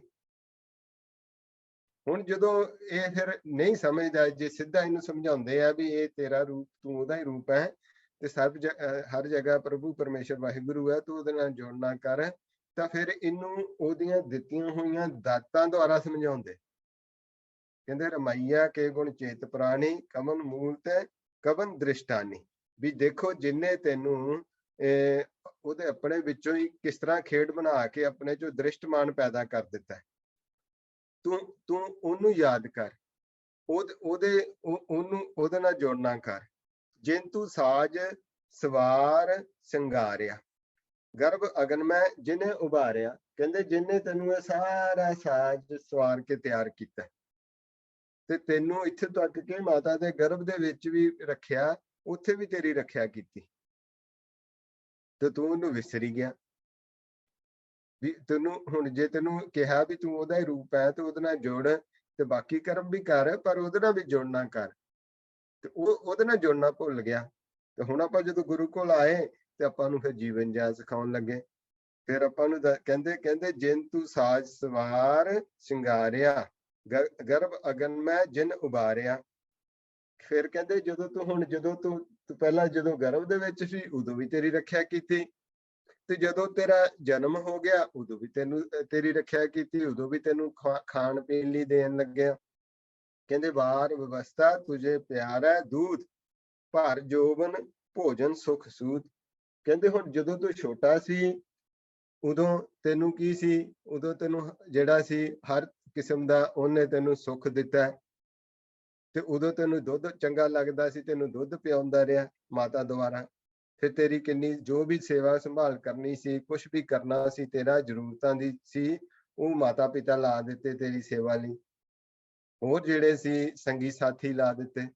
ਹੁਣ ਜਦੋਂ ਇਹ ਫਿਰ ਨਹੀਂ ਸਮਝਦਾ, ਜੇ ਸਿੱਧਾ ਇਹਨੂੰ ਸਮਝਾਉਂਦੇ ਆ ਵੀ ਇਹ ਤੇਰਾ ਰੂਪ, ਤੂੰ ਉਹਦਾ ਹੀ ਰੂਪ ਹੈ ਤੇ ਹਰ ਜਗ੍ਹਾ ਪ੍ਰਭੂ ਪਰਮੇਸ਼ਰ ਵਾਹਿਗੁਰੂ ਹੈ, ਤੂੰ ਉਹਦੇ ਨਾਲ ਜੁੜਨਾ ਕਰ, ਤਾਂ ਫਿਰ ਇਹਨੂੰ ਉਹਦੀਆਂ ਦਿੱਤੀਆਂ ਹੋਈਆਂ ਦਾਤਾਂ ਦੁਆਰਾ ਸਮਝਾਉਂਦੇ ਕਹਿੰਦੇ ਰਮਈਆ ਕੇ ਗੁਣ ਚੇਤ ਪ੍ਰਾਣੀ ਕਮਨ ਮੂਲ ਤੇ ਕਵਨ ਦ੍ਰਿਸ਼ਟਾਨੀ। ਵੀ ਦੇਖੋ ਜਿੰਨੇ ਤੈਨੂੰ ਉਹਦੇ ਆਪਣੇ ਵਿੱਚੋਂ ਹੀ ਕਿਸ ਤਰ੍ਹਾਂ ਖੇਡ ਬਣਾ ਕੇ ਆਪਣੇ ਚੋਂ ਦ੍ਰਿਸ਼ਟਮਾਨ ਪੈਦਾ ਕਰ ਦਿੱਤਾ। ਤੂੰ ਉਹਨੂੰ ਯਾਦ ਕਰ, ਉਹਦੇ ਨਾਲ ਜੁੜਨਾ ਕਰ। ਜਿਨ ਤੂੰ ਸਾਜ ਸਵਾਰ ਸਿੰਗਾਰਿਆ ਗਰਭ ਅਗਨ ਮੈਂ ਜਿਹਨੇ ਉਭਾਰਿਆ। ਕਹਿੰਦੇ ਜਿਹਨੇ ਤੈਨੂੰ ਇਹ ਸਾਰਾ ਸਾਜ ਸਵਾਰ ਕੇ ਤਿਆਰ ਕੀਤਾ ਤੇ ਤੈਨੂੰ ਇੱਥੇ ਤੱਕ ਕਿ ਮਾਤਾ ਦੇ ਗਰਭ ਦੇ ਵਿੱਚ ਵੀ ਰੱਖਿਆ, ਉੱਥੇ ਵੀ ਤੇਰੀ ਰੱਖਿਆ ਕੀਤੀ, ਤੇ ਤੂੰ ਉਹਨੂੰ ਵਿਸਰੀ ਗਿਆ। ਵੀ ਤੈਨੂੰ ਹੁਣ ਜੇ ਤੈਨੂੰ ਕਿਹਾ ਵੀ ਤੂੰ ਉਹਦਾ ਹੀ ਰੂਪ ਹੈ ਤੇ ਉਹਦੇ ਨਾਲ ਜੁੜ, ਤੇ ਬਾਕੀ ਕਰਮ ਵੀ ਕਰ, ਪਰ ਉਹਦੇ ਨਾਲ ਵੀ ਜੁੜਨਾ ਕਰ। ਤੇ ਉਹਦੇ ਨਾਲ ਜੁੜਨਾ ਭੁੱਲ ਗਿਆ। ਤੇ ਹੁਣ ਆਪਾਂ ਜਦੋਂ ਗੁਰੂ ਕੋਲ ਆਏ ਤੇ ਆਪਾਂ ਨੂੰ ਫਿਰ ਜੀਵਨ ਜਾਚ ਸਿਖਾਉਣ ਲੱਗੇ। ਫਿਰ ਆਪਾਂ ਨੂੰ ਕਹਿੰਦੇ ਜਿਨ ਤੂੰ ਸਾਜ ਸਵਾਰ ਸ਼ਿੰਗਾਰਿਆ ਗਰਭ ਅਗਨ ਮੈਂ ਜਿਨ ਉਬਾਰਿਆ। ਫਿਰ ਕਹਿੰਦੇ ਜਦੋਂ ਤੂੰ ਪਹਿਲਾਂ ਜਦੋਂ ਗਰਭ ਦੇ ਵਿੱਚ ਸੀ ਉਦੋਂ ਵੀ ਤੇਰੀ ਰੱਖਿਆ ਕੀਤੀ, ਤੇ ਜਦੋਂ ਤੇਰਾ ਜਨਮ ਹੋ ਗਿਆ ਉਦੋਂ ਵੀ ਤੇਰੀ ਰੱਖਿਆ ਕੀਤੀ, ਉਦੋਂ ਵੀ ਤੈਨੂੰ ਖਾਣ ਪੀਣ ਲਈ ਦੇਣ ਲੱਗਿਆ। ਕਹਿੰਦੇ ਵਾਰ ਵਿਵਸਥਾ ਤੁਝੇ ਪਿਆਰਾ ਦੂਧ ਭਰ ਜੋਬਨ ਭੋਜਨ ਸੁਖ ਸੂਦ। ਕਹਿੰਦੇ ਹੁਣ ਜਦੋਂ ਤੂੰ ਛੋਟਾ ਸੀ ਉਦੋਂ ਤੈਨੂੰ ਕੀ ਸੀ, ਉਦੋਂ ਤੈਨੂੰ ਜਿਹੜਾ ਸੀ ਹਰ ਕਿਸਮ ਦਾ ਉਹਨੇ ਤੈਨੂੰ ਸੁੱਖ ਦਿੱਤਾ, ਤੇ ਉਦੋਂ ਤੈਨੂੰ ਦੁੱਧ ਚੰਗਾ ਲੱਗਦਾ ਸੀ, ਤੈਨੂੰ ਦੁੱਧ ਪਿਆਉਂਦਾ ਰਿਹਾ ਮਾਤਾ ਦੁਆਰਾ। ਫਿਰ ਤੇਰੀ ਕਿੰਨੀ ਜੋ ਵੀ ਸੇਵਾ ਸੰਭਾਲ ਕਰਨੀ ਸੀ, ਕੁਛ ਵੀ ਕਰਨਾ ਸੀ ਤੇਰਾ ਜ਼ਰੂਰਤਾਂ ਦੀ ਸੀ, ਉਹ ਮਾਤਾ ਪਿਤਾ ਲਾ ਦਿੱਤੇ ਤੇਰੀ ਸੇਵਾ ਲਈ, ਹੋਰ ਜਿਹੜੇ ਸੀ ਸੰਗੀ ਸਾਥੀ ਲਾ ਦਿੱਤੇ।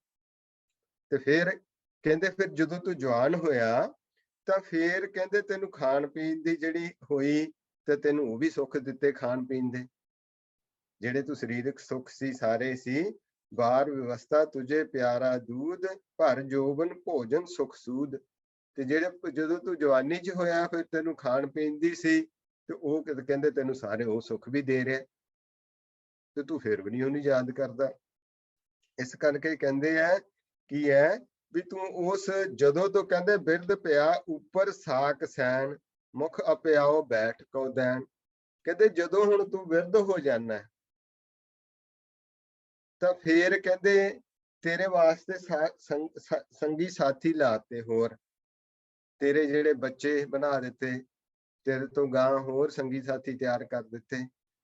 ਤੇ ਫਿਰ ਕਹਿੰਦੇ ਫਿਰ ਜਦੋਂ ਤੂੰ ਜਵਾਨ ਹੋਇਆ ਤਾਂ ਫਿਰ ਕਹਿੰਦੇ ਤੈਨੂੰ ਖਾਣ ਪੀਣ ਦੀ ਜਿਹੜੀ ਹੋਈ, ਤੇ ਤੈਨੂੰ ਉਹ ਵੀ ਸੁੱਖ ਦਿੱਤੇ ਖਾਣ ਪੀਣ ਦੇ, ਜਿਹੜੇ ਤੂੰ ਸਰੀਰਕ ਸੁੱਖ ਸੀ ਸਾਰੇ ਸੀ। ਬਾਰ ਵਿਵਸਥਾ ਤੁਝੇ ਪਿਆਰਾ ਦੂਧ ਭਰ ਜੋਬਨ ਭੋਜਨ ਸੁਖ ਸੂਦ। ਤੇ ਜਿਹੜੇ ਜਦੋਂ ਤੂੰ ਜਵਾਨੀ 'ਚ ਹੋਇਆ ਫਿਰ ਤੈਨੂੰ ਖਾਣ ਪੀਣ ਦੀ ਸੀ, ਤੇ ਉਹ ਕਹਿੰਦੇ ਤੈਨੂੰ ਸਾਰੇ ਉਹ ਸੁੱਖ ਵੀ ਦੇ ਰਿਹਾ, ਤੇ ਤੂੰ ਫਿਰ ਵੀ ਨਹੀਂ ਉਹਨੂੰ ਯਾਦ ਕਰਦਾ। ਇਸ ਕਰਕੇ ਕਹਿੰਦੇ ਆ ਕੀ ਹੈ ਵੀ ਤੂੰ ਉਸ ਜਦੋਂ ਤੋਂ ਕਹਿੰਦੇ ਬਿਰਧ ਪਿਆ ਉੱਪਰ ਸਾਕ ਸੈਨ ਮੁਖ ਅਪਿਆਓ ਬੈਠ ਕੋ ਦੈਨ। ਕਹਿੰਦੇ ਜਦੋਂ ਹੁਣ ਤੂੰ ਬਿਰਧ ਹੋ ਜਾਣਾ ਤਾਂ ਫੇਰ ਕਹਿੰਦੇ ਤੇਰੇ ਵਾਸਤੇ ਸੰਗੀ ਸਾਥੀ ਲਾਤੇ, ਹੋਰ ਤੇਰੇ ਜਿਹੜੇ ਬੱਚੇ ਬਣਾ ਦਿੱਤੇ, ਤੇਰੇ ਤੋਂ ਗਾਂ ਹੋਰ ਸੰਗੀ ਸਾਥੀ ਤਿਆਰ ਕਰ ਦਿੱਤੇ,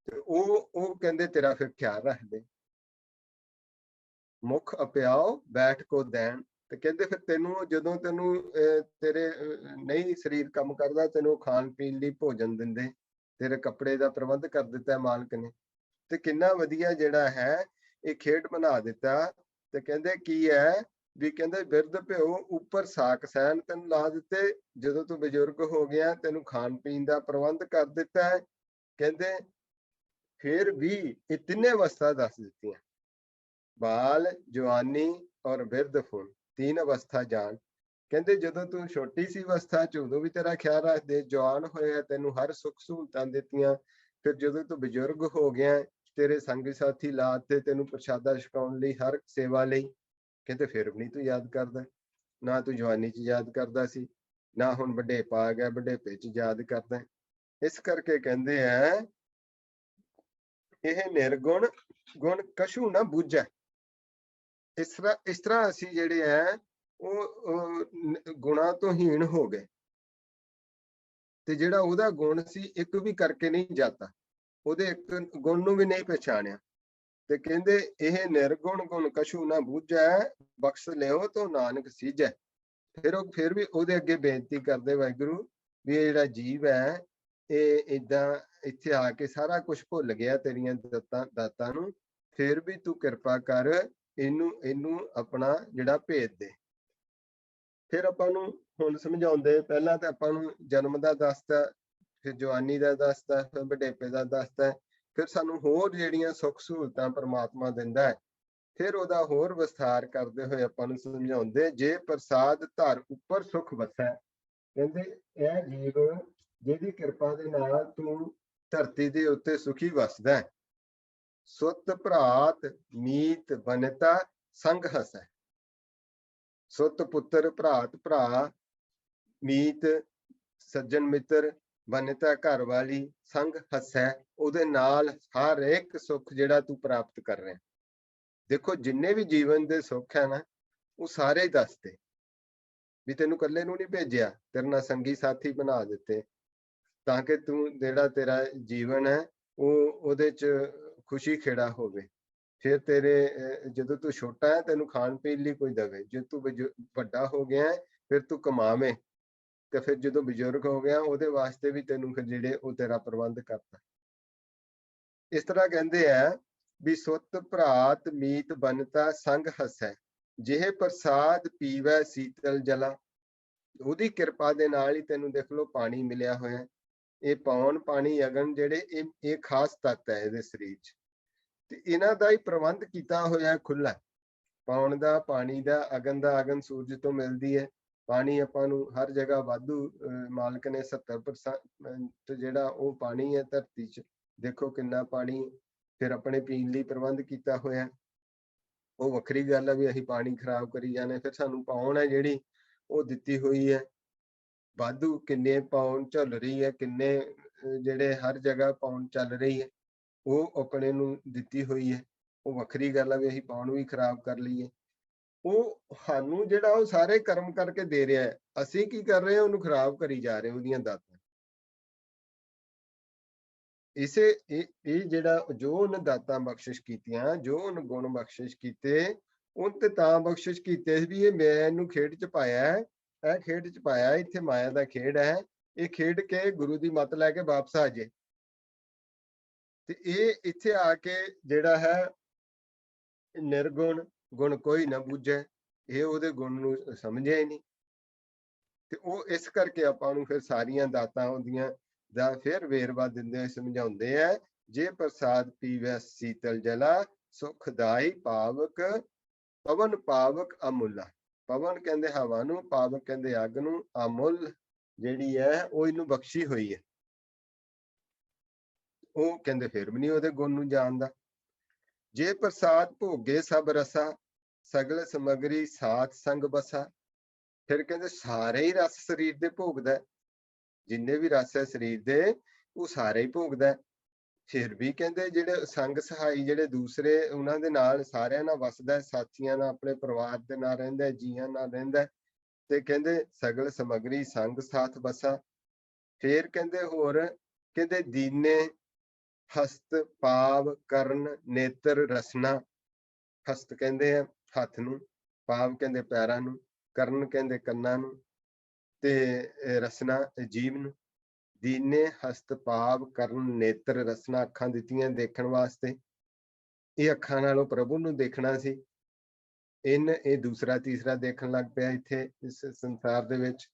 ਤੇ ਉਹ ਕਹਿੰਦੇ ਤੇਰਾ ਫਿਰ ਖਿਆਲ ਰੱਖਦੇ। ਮੁਖ ਅਪਿਆਓ ਬੈਠ ਕੋ ਦੇਣ। ਤੇ ਕਹਿੰਦੇ ਫਿਰ ਤੈਨੂੰ ਜਦੋਂ ਤੈਨੂੰ ਤੇਰੇ ਨਹੀਂ ਸਰੀਰ ਕੰਮ ਕਰਦਾ, ਤੈਨੂੰ ਖਾਣ ਪੀਣ ਲਈ ਭੋਜਨ ਦਿੰਦੇ, ਤੇਰੇ ਕੱਪੜੇ ਦਾ ਪ੍ਰਬੰਧ ਕਰ ਦਿੱਤਾ ਮਾਲਕ ਨੇ। ਤੇ ਕਿੰਨਾ ਵਧੀਆ ਜਿਹੜਾ ਹੈ ਇਹ ਖੇਡ ਬਣਾ ਦਿੱਤਾ। ਤੇ ਕਹਿੰਦੇ ਕੀ ਹੈ ਵੀ ਕਹਿੰਦੇ ਬਿਰਧ ਭਿਓ ਉੱਪਰ ਸਾਕ ਸੈਨ ਤੈਨੂੰ ਲਾ ਦਿੱਤੇ, ਜਦੋਂ ਤੂੰ ਬਜ਼ੁਰਗ ਹੋ ਗਿਆ ਤੈਨੂੰ ਖਾਣ ਪੀਣ ਦਾ ਪ੍ਰਬੰਧ ਕਰ ਦਿੱਤਾ ਹੈ। ਕਹਿੰਦੇ ਫਿਰ ਵੀ ਇਹ ਤਿੰਨੇ ਅਵਸਥਾ ਦੱਸ ਦਿੱਤੀਆਂ, ਬਾਲ ਜਵਾਨੀ ਔਰ ਬਿਰਧ ਫੁੱਲ, तीन अवस्था जान। कहते ਜਦੋਂ ਤੂੰ ਛੋਟੀ ਸੀ ਅਵਸਥਾ ਚ ਉਦੋਂ ਵੀ ਤੇਰਾ ਖਿਆਲ ਰੱਖਦੇ, ਜਵਾਨ ਹੋਇਆ ਤੈਨੂੰ ਹਰ ਸੁੱਖ ਸਹੂਲਤਾਂ ਦਿੱਤੀਆਂ, ਫਿਰ ਜਦੋਂ ਤੂੰ ਬਜ਼ੁਰਗ ਹੋ ਗਿਆ ਤੇਰੇ ਸੰਗੀ ਸਾਥੀ ਲਾਤੇ ਤੈਨੂੰ ਪ੍ਰਸ਼ਾਦਾ ਛਕਾਉਣ ਲਈ ਹਰ ਸੇਵਾ ਲਈ। ਕਹਿੰਦੇ ਫਿਰ ਵੀ ਨਹੀਂ ਤੂੰ ਯਾਦ ਕਰਦਾ, ਨਾ ਤੂੰ ਜਵਾਨੀ ਚ ਯਾਦ ਕਰਦਾ ਸੀ, ਨਾ ਹੁਣ ਵਡੇਪਾ ਆ ਗਿਆ ਵਡੇਪੇ ਚ ਯਾਦ ਕਰਦਾ। ਇਸ ਕਰਕੇ ਕਹਿੰਦੇ ਆ ਇਹ ਨਿਰਗੁਣ ਗੁਣ ਕਛੂ ਨਾ ਬੂਝੈ। ਇਸ ਤਰ੍ਹਾਂ ਅਸੀਂ ਜਿਹੜੇ ਆ ਉਹ ਗੁਣਾ ਤੋਂ ਹੀਣ ਹੋ ਗਏ, ਤੇ ਜਿਹੜਾ ਉਹਦਾ ਗੁਣ ਸੀ ਇੱਕ ਵੀ ਕਰਕੇ ਨਹੀਂ ਜਾਂਦਾ, ਉਹਦੇ ਇੱਕ ਗੁਣ ਨੂੰ ਵੀ ਨਹੀਂ ਪਛਾਣਿਆ। ਤੇ ਕਹਿੰਦੇ ਇਹ ਨਿਰਗੁਣ ਗੁਣ ਕਛੂ ਨਾ ਬੂਝੈ ਬਖਸ਼ ਲਿਓ ਤੋ ਨਾਨਕ ਸੀਜੈ। ਫਿਰ ਵੀ ਉਹਦੇ ਅੱਗੇ ਬੇਨਤੀ ਕਰਦੇ ਵਾਹਿਗੁਰੂ ਵੀ ਇਹ ਜਿਹੜਾ ਜੀਵ ਹੈ ਇਹ ਏਦਾਂ ਇੱਥੇ ਆ ਕੇ ਸਾਰਾ ਕੁਝ ਭੁੱਲ ਗਿਆ ਤੇਰੀਆਂ ਦਾਤਾਂ ਨੂੰ, ਫਿਰ ਵੀ ਤੂੰ ਕਿਰਪਾ ਕਰ ਇਹਨੂੰ ਆਪਣਾ ਜਿਹੜਾ ਭੇਜ ਦੇ। ਫਿਰ ਆਪਾਂ ਨੂੰ ਹੁਣ ਸਮਝਾਉਂਦੇ, ਪਹਿਲਾਂ ਤਾਂ ਆਪਾਂ ਨੂੰ ਜਨਮ ਦਾ ਦੱਸਦਾ, ਫਿਰ ਜਵਾਨੀ ਦਾ ਦੱਸਦਾ, ਫਿਰ ਵਡੇਪੇ ਦਾ ਦੱਸਦਾ, ਫਿਰ ਸਾਨੂੰ ਹੋਰ ਜਿਹੜੀਆਂ ਸੁੱਖ ਸਹੂਲਤਾਂ ਪ੍ਰਮਾਤਮਾ ਦਿੰਦਾ ਹੈ, ਫਿਰ ਉਹਦਾ ਹੋਰ ਵਿਸਥਾਰ ਕਰਦੇ ਹੋਏ ਆਪਾਂ ਨੂੰ ਸਮਝਾਉਂਦੇ ਜੇ ਪ੍ਰਸਾਦ ਧਰ ਉੱਪਰ ਸੁਖ ਵਸੈ। ਕਹਿੰਦੇ ਇਹ ਜੀਵ ਜਿਹਦੀ ਕਿਰਪਾ ਦੇ ਨਾਲ ਤੂੰ ਧਰਤੀ ਦੇ ਉੱਤੇ ਸੁਖੀ ਵਸਦਾ, ਸੁੱਤ ਭਰਾਤ ਮੀਤ ਬਨਤਾ ਸੰਗ ਹਸੈ। ਸੁੱਤ ਪੁੱਤਰ ਭਰਾਤ ਭਰਾ ਮੀਤ ਸੱਜਣ ਮਿੱਤਰ ਬਨਤਾ ਘਰ ਵਾਲੀ ਸੰਗ ਹਸੈ, ਉਹਦੇ ਨਾਲ ਹਰ ਇੱਕ ਸੁੱਖ ਜਿਹੜਾ ਤੂੰ ਪ੍ਰਾਪਤ ਕਰ ਰਿਹਾ। देखो जिन्ने भी जीवन दे सुख है ना वो सारे ही दसते भी तेनू कल्ले नू नहीं भेजिया, तेरे नाल संगी साथी बना दिते ਤਾਂ ਕਿ ਤੂੰ ਜਿਹੜਾ ਤੇਰਾ ਜੀਵਨ ਹੈ ਉਹ ਉਹਦੇ ਚ ਖੁਸ਼ੀ ਖੇੜਾ ਹੋਵੇ। ਫਿਰ ਤੇਰੇ ਜਦੋਂ ਤੂੰ ਛੋਟਾ ਹੈ ਤੈਨੂੰ ਖਾਣ ਪੀਣ ਲਈ ਕੋਈ ਦੇਵੇ, ਜੇ ਤੂੰ ਵੱਡਾ ਹੋ ਗਿਆ ਹੈ, ਫਿਰ ਤੂੰ ਕਮਾਵੇਂ ਤੇ ਫਿਰ ਜਦੋਂ ਬਜ਼ੁਰਗ ਹੋ ਗਿਆ ਉਹਦੇ ਵਾਸਤੇ ਵੀ ਤੈਨੂੰ ਫਿਰ ਜਿਹੜੇ ਉਹ ਤੇਰਾ ਪ੍ਰਬੰਧ ਕਰਦਾ। ਇਸ ਤਰ੍ਹਾਂ ਕਹਿੰਦੇ ਆ ਵੀ ਸੁੱਤ ਭਰਾਤ ਮੀਤ ਬਨਤਾ ਸੰਗ ਹਸੈ, ਜਿਹੇ ਪ੍ਰਸਾਦ ਪੀਵੈ ਸੀਤਲ ਜਲਾ। ਉਹਦੀ ਕਿਰਪਾ ਦੇ ਨਾਲ ਹੀ ਤੈਨੂੰ ਦੇਖ ਲਓ ਪਾਣੀ ਮਿਲਿਆ ਹੋਇਆ। ਇਹ ਪੌਣ ਪਾਣੀ ਅਗਨ ਜਿਹੜੇ ਇਹ ਖਾਸ ਤੱਤ ਹੈ ਇਹਦੇ ਸਰੀਰ 'ਚ, ਤੇ ਇਹਨਾਂ ਦਾ ਹੀ ਪ੍ਰਬੰਧ ਕੀਤਾ ਹੋਇਆ ਖੁੱਲਾ। ਪੌਣ ਦਾ, ਪਾਣੀ ਦਾ, ਅਗਨ ਦਾ, ਅਗਨ ਸੂਰਜ ਤੋਂ ਮਿਲਦੀ ਹੈ। ਪਾਣੀ ਆਪਾਂ ਨੂੰ ਹਰ ਜਗ੍ਹਾ ਵਾਧੂ ਮਾਲਕ ਨੇ 70% ਜਿਹੜਾ ਉਹ ਪਾਣੀ ਹੈ ਧਰਤੀ 'ਚ। ਦੇਖੋ ਕਿੰਨਾ ਪਾਣੀ ਫਿਰ ਆਪਣੇ ਪੀਣ ਲਈ ਪ੍ਰਬੰਧ ਕੀਤਾ ਹੋਇਆ। ਉਹ ਵੱਖਰੀ ਗੱਲ ਹੈ ਵੀ ਅਸੀਂ ਪਾਣੀ ਖਰਾਬ ਕਰੀ ਜਾਂਦੇ, ਫਿਰ ਸਾਨੂੰ ਪੌਣ ਹੈ ਜਿਹੜੀ ਉਹ ਦਿੱਤੀ ਹੋਈ ਹੈ ਵਾਧੂ। ਕਿੰਨੇ ਪੌਣ ਝੁੱਲ ਰਹੀ ਹੈ, ਕਿੰਨੇ ਜਿਹੜੇ ਹਰ ਜਗ੍ਹਾ ਪੌਣ ਚੱਲ ਰਹੀ ਹੈ, ਉਹ ਆਪਣੇ ਨੂੰ ਦਿੱਤੀ ਹੋਈ ਹੈ। ਉਹ ਵੱਖਰੀ ਗੱਲ ਹੈ ਵੀ ਅਸੀਂ ਪੌਣ ਵੀ ਖਰਾਬ ਕਰ ਲਈਏ। ਉਹ ਸਾਨੂੰ ਜਿਹੜਾ ਉਹ ਸਾਰੇ ਕਰਮ ਕਰਕੇ ਦੇ ਰਿਹਾ ਹੈ, ਅਸੀਂ ਕੀ ਕਰ ਰਹੇ ਹਾਂ ਉਹਨੂੰ ਖਰਾਬ ਕਰੀ ਜਾ ਰਹੇ ਉਹਦੀਆਂ ਦਾਤਾਂ। ਇਸੇ ਇਹ ਜਿਹੜਾ ਜੋ ਉਹਨੇ ਦਾਤਾਂ ਬਖਸ਼ਿਸ਼ ਕੀਤੀਆਂ, ਜੋ ਉਹਨੇ ਗੁਣ ਬਖਸ਼ਿਸ਼ ਕੀਤੇ, ਉਹ ਤੇ ਤਾਂ ਬਖਸ਼ਿਸ਼ ਕੀਤੇ ਵੀ ਇਹ ਮੈਂ ਇਹਨੂੰ ਖੇਡ ਚ ਪਾਇਆ ਹੈ, ਇਹ ਖੇਡ ਚ ਪਾਇਆ, ਇੱਥੇ ਮਾਇਆ ਦਾ ਖੇਡ ਹੈ, ਇਹ ਖੇਡ ਕੇ ਗੁਰੂ ਦੀ ਮੱਤ ਲੈ ਕੇ ਵਾਪਸ ਆ ਜੇ। ਤੇ ਇਹ ਇੱਥੇ ਆ ਕੇ ਜਿਹੜਾ ਹੈ ਨਿਰਗੁਣ ਗੁਣ ਕੋਈ ਨਾ ਬੁੱਝੇ, ਇਹ ਉਹਦੇ ਗੁਣ ਨੂੰ ਸਮਝਿਆ ਹੀ ਨਹੀਂ। ਤੇ ਉਹ ਇਸ ਕਰਕੇ ਆਪਾਂ ਨੂੰ ਫਿਰ ਸਾਰੀਆਂ ਦਾਤਾਂ ਉਹਦੀਆਂ ਦਾ ਫਿਰ ਵੇਰਵਾ ਦਿੰਦੇ ਹੋਏ ਸਮਝਾਉਂਦੇ ਆ, ਜੇ ਪ੍ਰਸਾਦ ਪੀਵੈ ਸੀਤਲ ਜਲਾ, ਸੁਖਦਾਈ ਪਾਵਕ ਪਵਨ ਪਾਵਕ ਅਮੁੱਲਾ। ਪਵਨ ਕਹਿੰਦੇ ਹਵਾ ਨੂੰ, ਪਾਵਕ ਕਹਿੰਦੇ ਅੱਗ ਨੂੰ, ਅਮੁੱਲ ਜਿਹੜੀ ਹੈ ਉਹ ਇਹਨੂੰ ਬਖਸ਼ੀ ਹੋਈ ਹੈ। ਉਹ ਕਹਿੰਦੇ ਫਿਰ ਵੀ ਨਹੀਂ ਉਹਦੇ ਗੁਣ ਨੂੰ ਜਾਣਦਾ। ਜੇ ਪ੍ਰਸਾਦ ਭੋਗੇ ਸਭ ਰਸਾ, ਸਗਲ ਸਮਗਰੀ ਸਾਥ ਸੰਗ ਬਸਾ। ਫਿਰ ਕਹਿੰਦੇ ਸਾਰੇ ਹੀ ਰਸ ਸਰੀਰ ਦੇ ਭੋਗਦਾ, ਜਿੰਨੇ ਵੀ ਰਸ ਹੈ ਸਰੀਰ ਦੇ ਉਹ ਸਾਰੇ ਹੀ ਭੋਗਦਾ। ਫਿਰ ਵੀ ਕਹਿੰਦੇ ਜਿਹੜੇ ਸੰਗ ਸਹਾਈ ਜਿਹੜੇ ਦੂਸਰੇ ਉਹਨਾਂ ਦੇ ਨਾਲ ਸਾਰਿਆਂ ਨਾਲ ਵਸਦਾ, ਸਾਥੀਆਂ ਨਾਲ, ਆਪਣੇ ਪਰਿਵਾਰ ਦੇ ਨਾਲ ਰਹਿੰਦਾ, ਜੀਆਂ ਨਾਲ ਰਹਿੰਦਾ। ਤੇ ਕਹਿੰਦੇ ਸਗਲ ਸਮਗਰੀ ਸੰਗ ਸਾਥ ਬਸਾ। ਫਿਰ ਕਹਿੰਦੇ ਹੋਰ ਕਹਿੰਦੇ ਦੀਨੇ ਹਸਤ ਪਾਵ ਕਰਨ ਨੇਤਰ ਰਸਨਾ। ਹਸਤ ਕਹਿੰਦੇ ਆ ਹੱਥ ਨੂੰ, ਪਾਵ ਕਹਿੰਦੇ ਪੈਰਾਂ ਨੂੰ, ਕਰਨ ਕਹਿੰਦੇ ਕੰਨਾਂ ਨੂੰ, ਤੇ ਰਸਨਾ ਜੀਵ ਨੂੰ। ਦੀਨੇ ਹਸਤ ਪਾਵ ਕਰਨ ਨੇਤਰ ਰਸਨਾ, ਅੱਖਾਂ ਦਿੱਤੀਆਂ ਦੇਖਣ ਵਾਸਤੇ। ਇਹ ਅੱਖਾਂ ਨਾਲੋਂ ਪ੍ਰਭੂ ਨੂੰ ਦੇਖਣਾ ਸੀ, ਇਹ ਦੂਸਰਾ ਤੀਸਰਾ ਦੇਖਣ ਲੱਗ ਪਿਆ ਇੱਥੇ ਇਸ ਸੰਸਾਰ ਦੇ ਵਿੱਚ।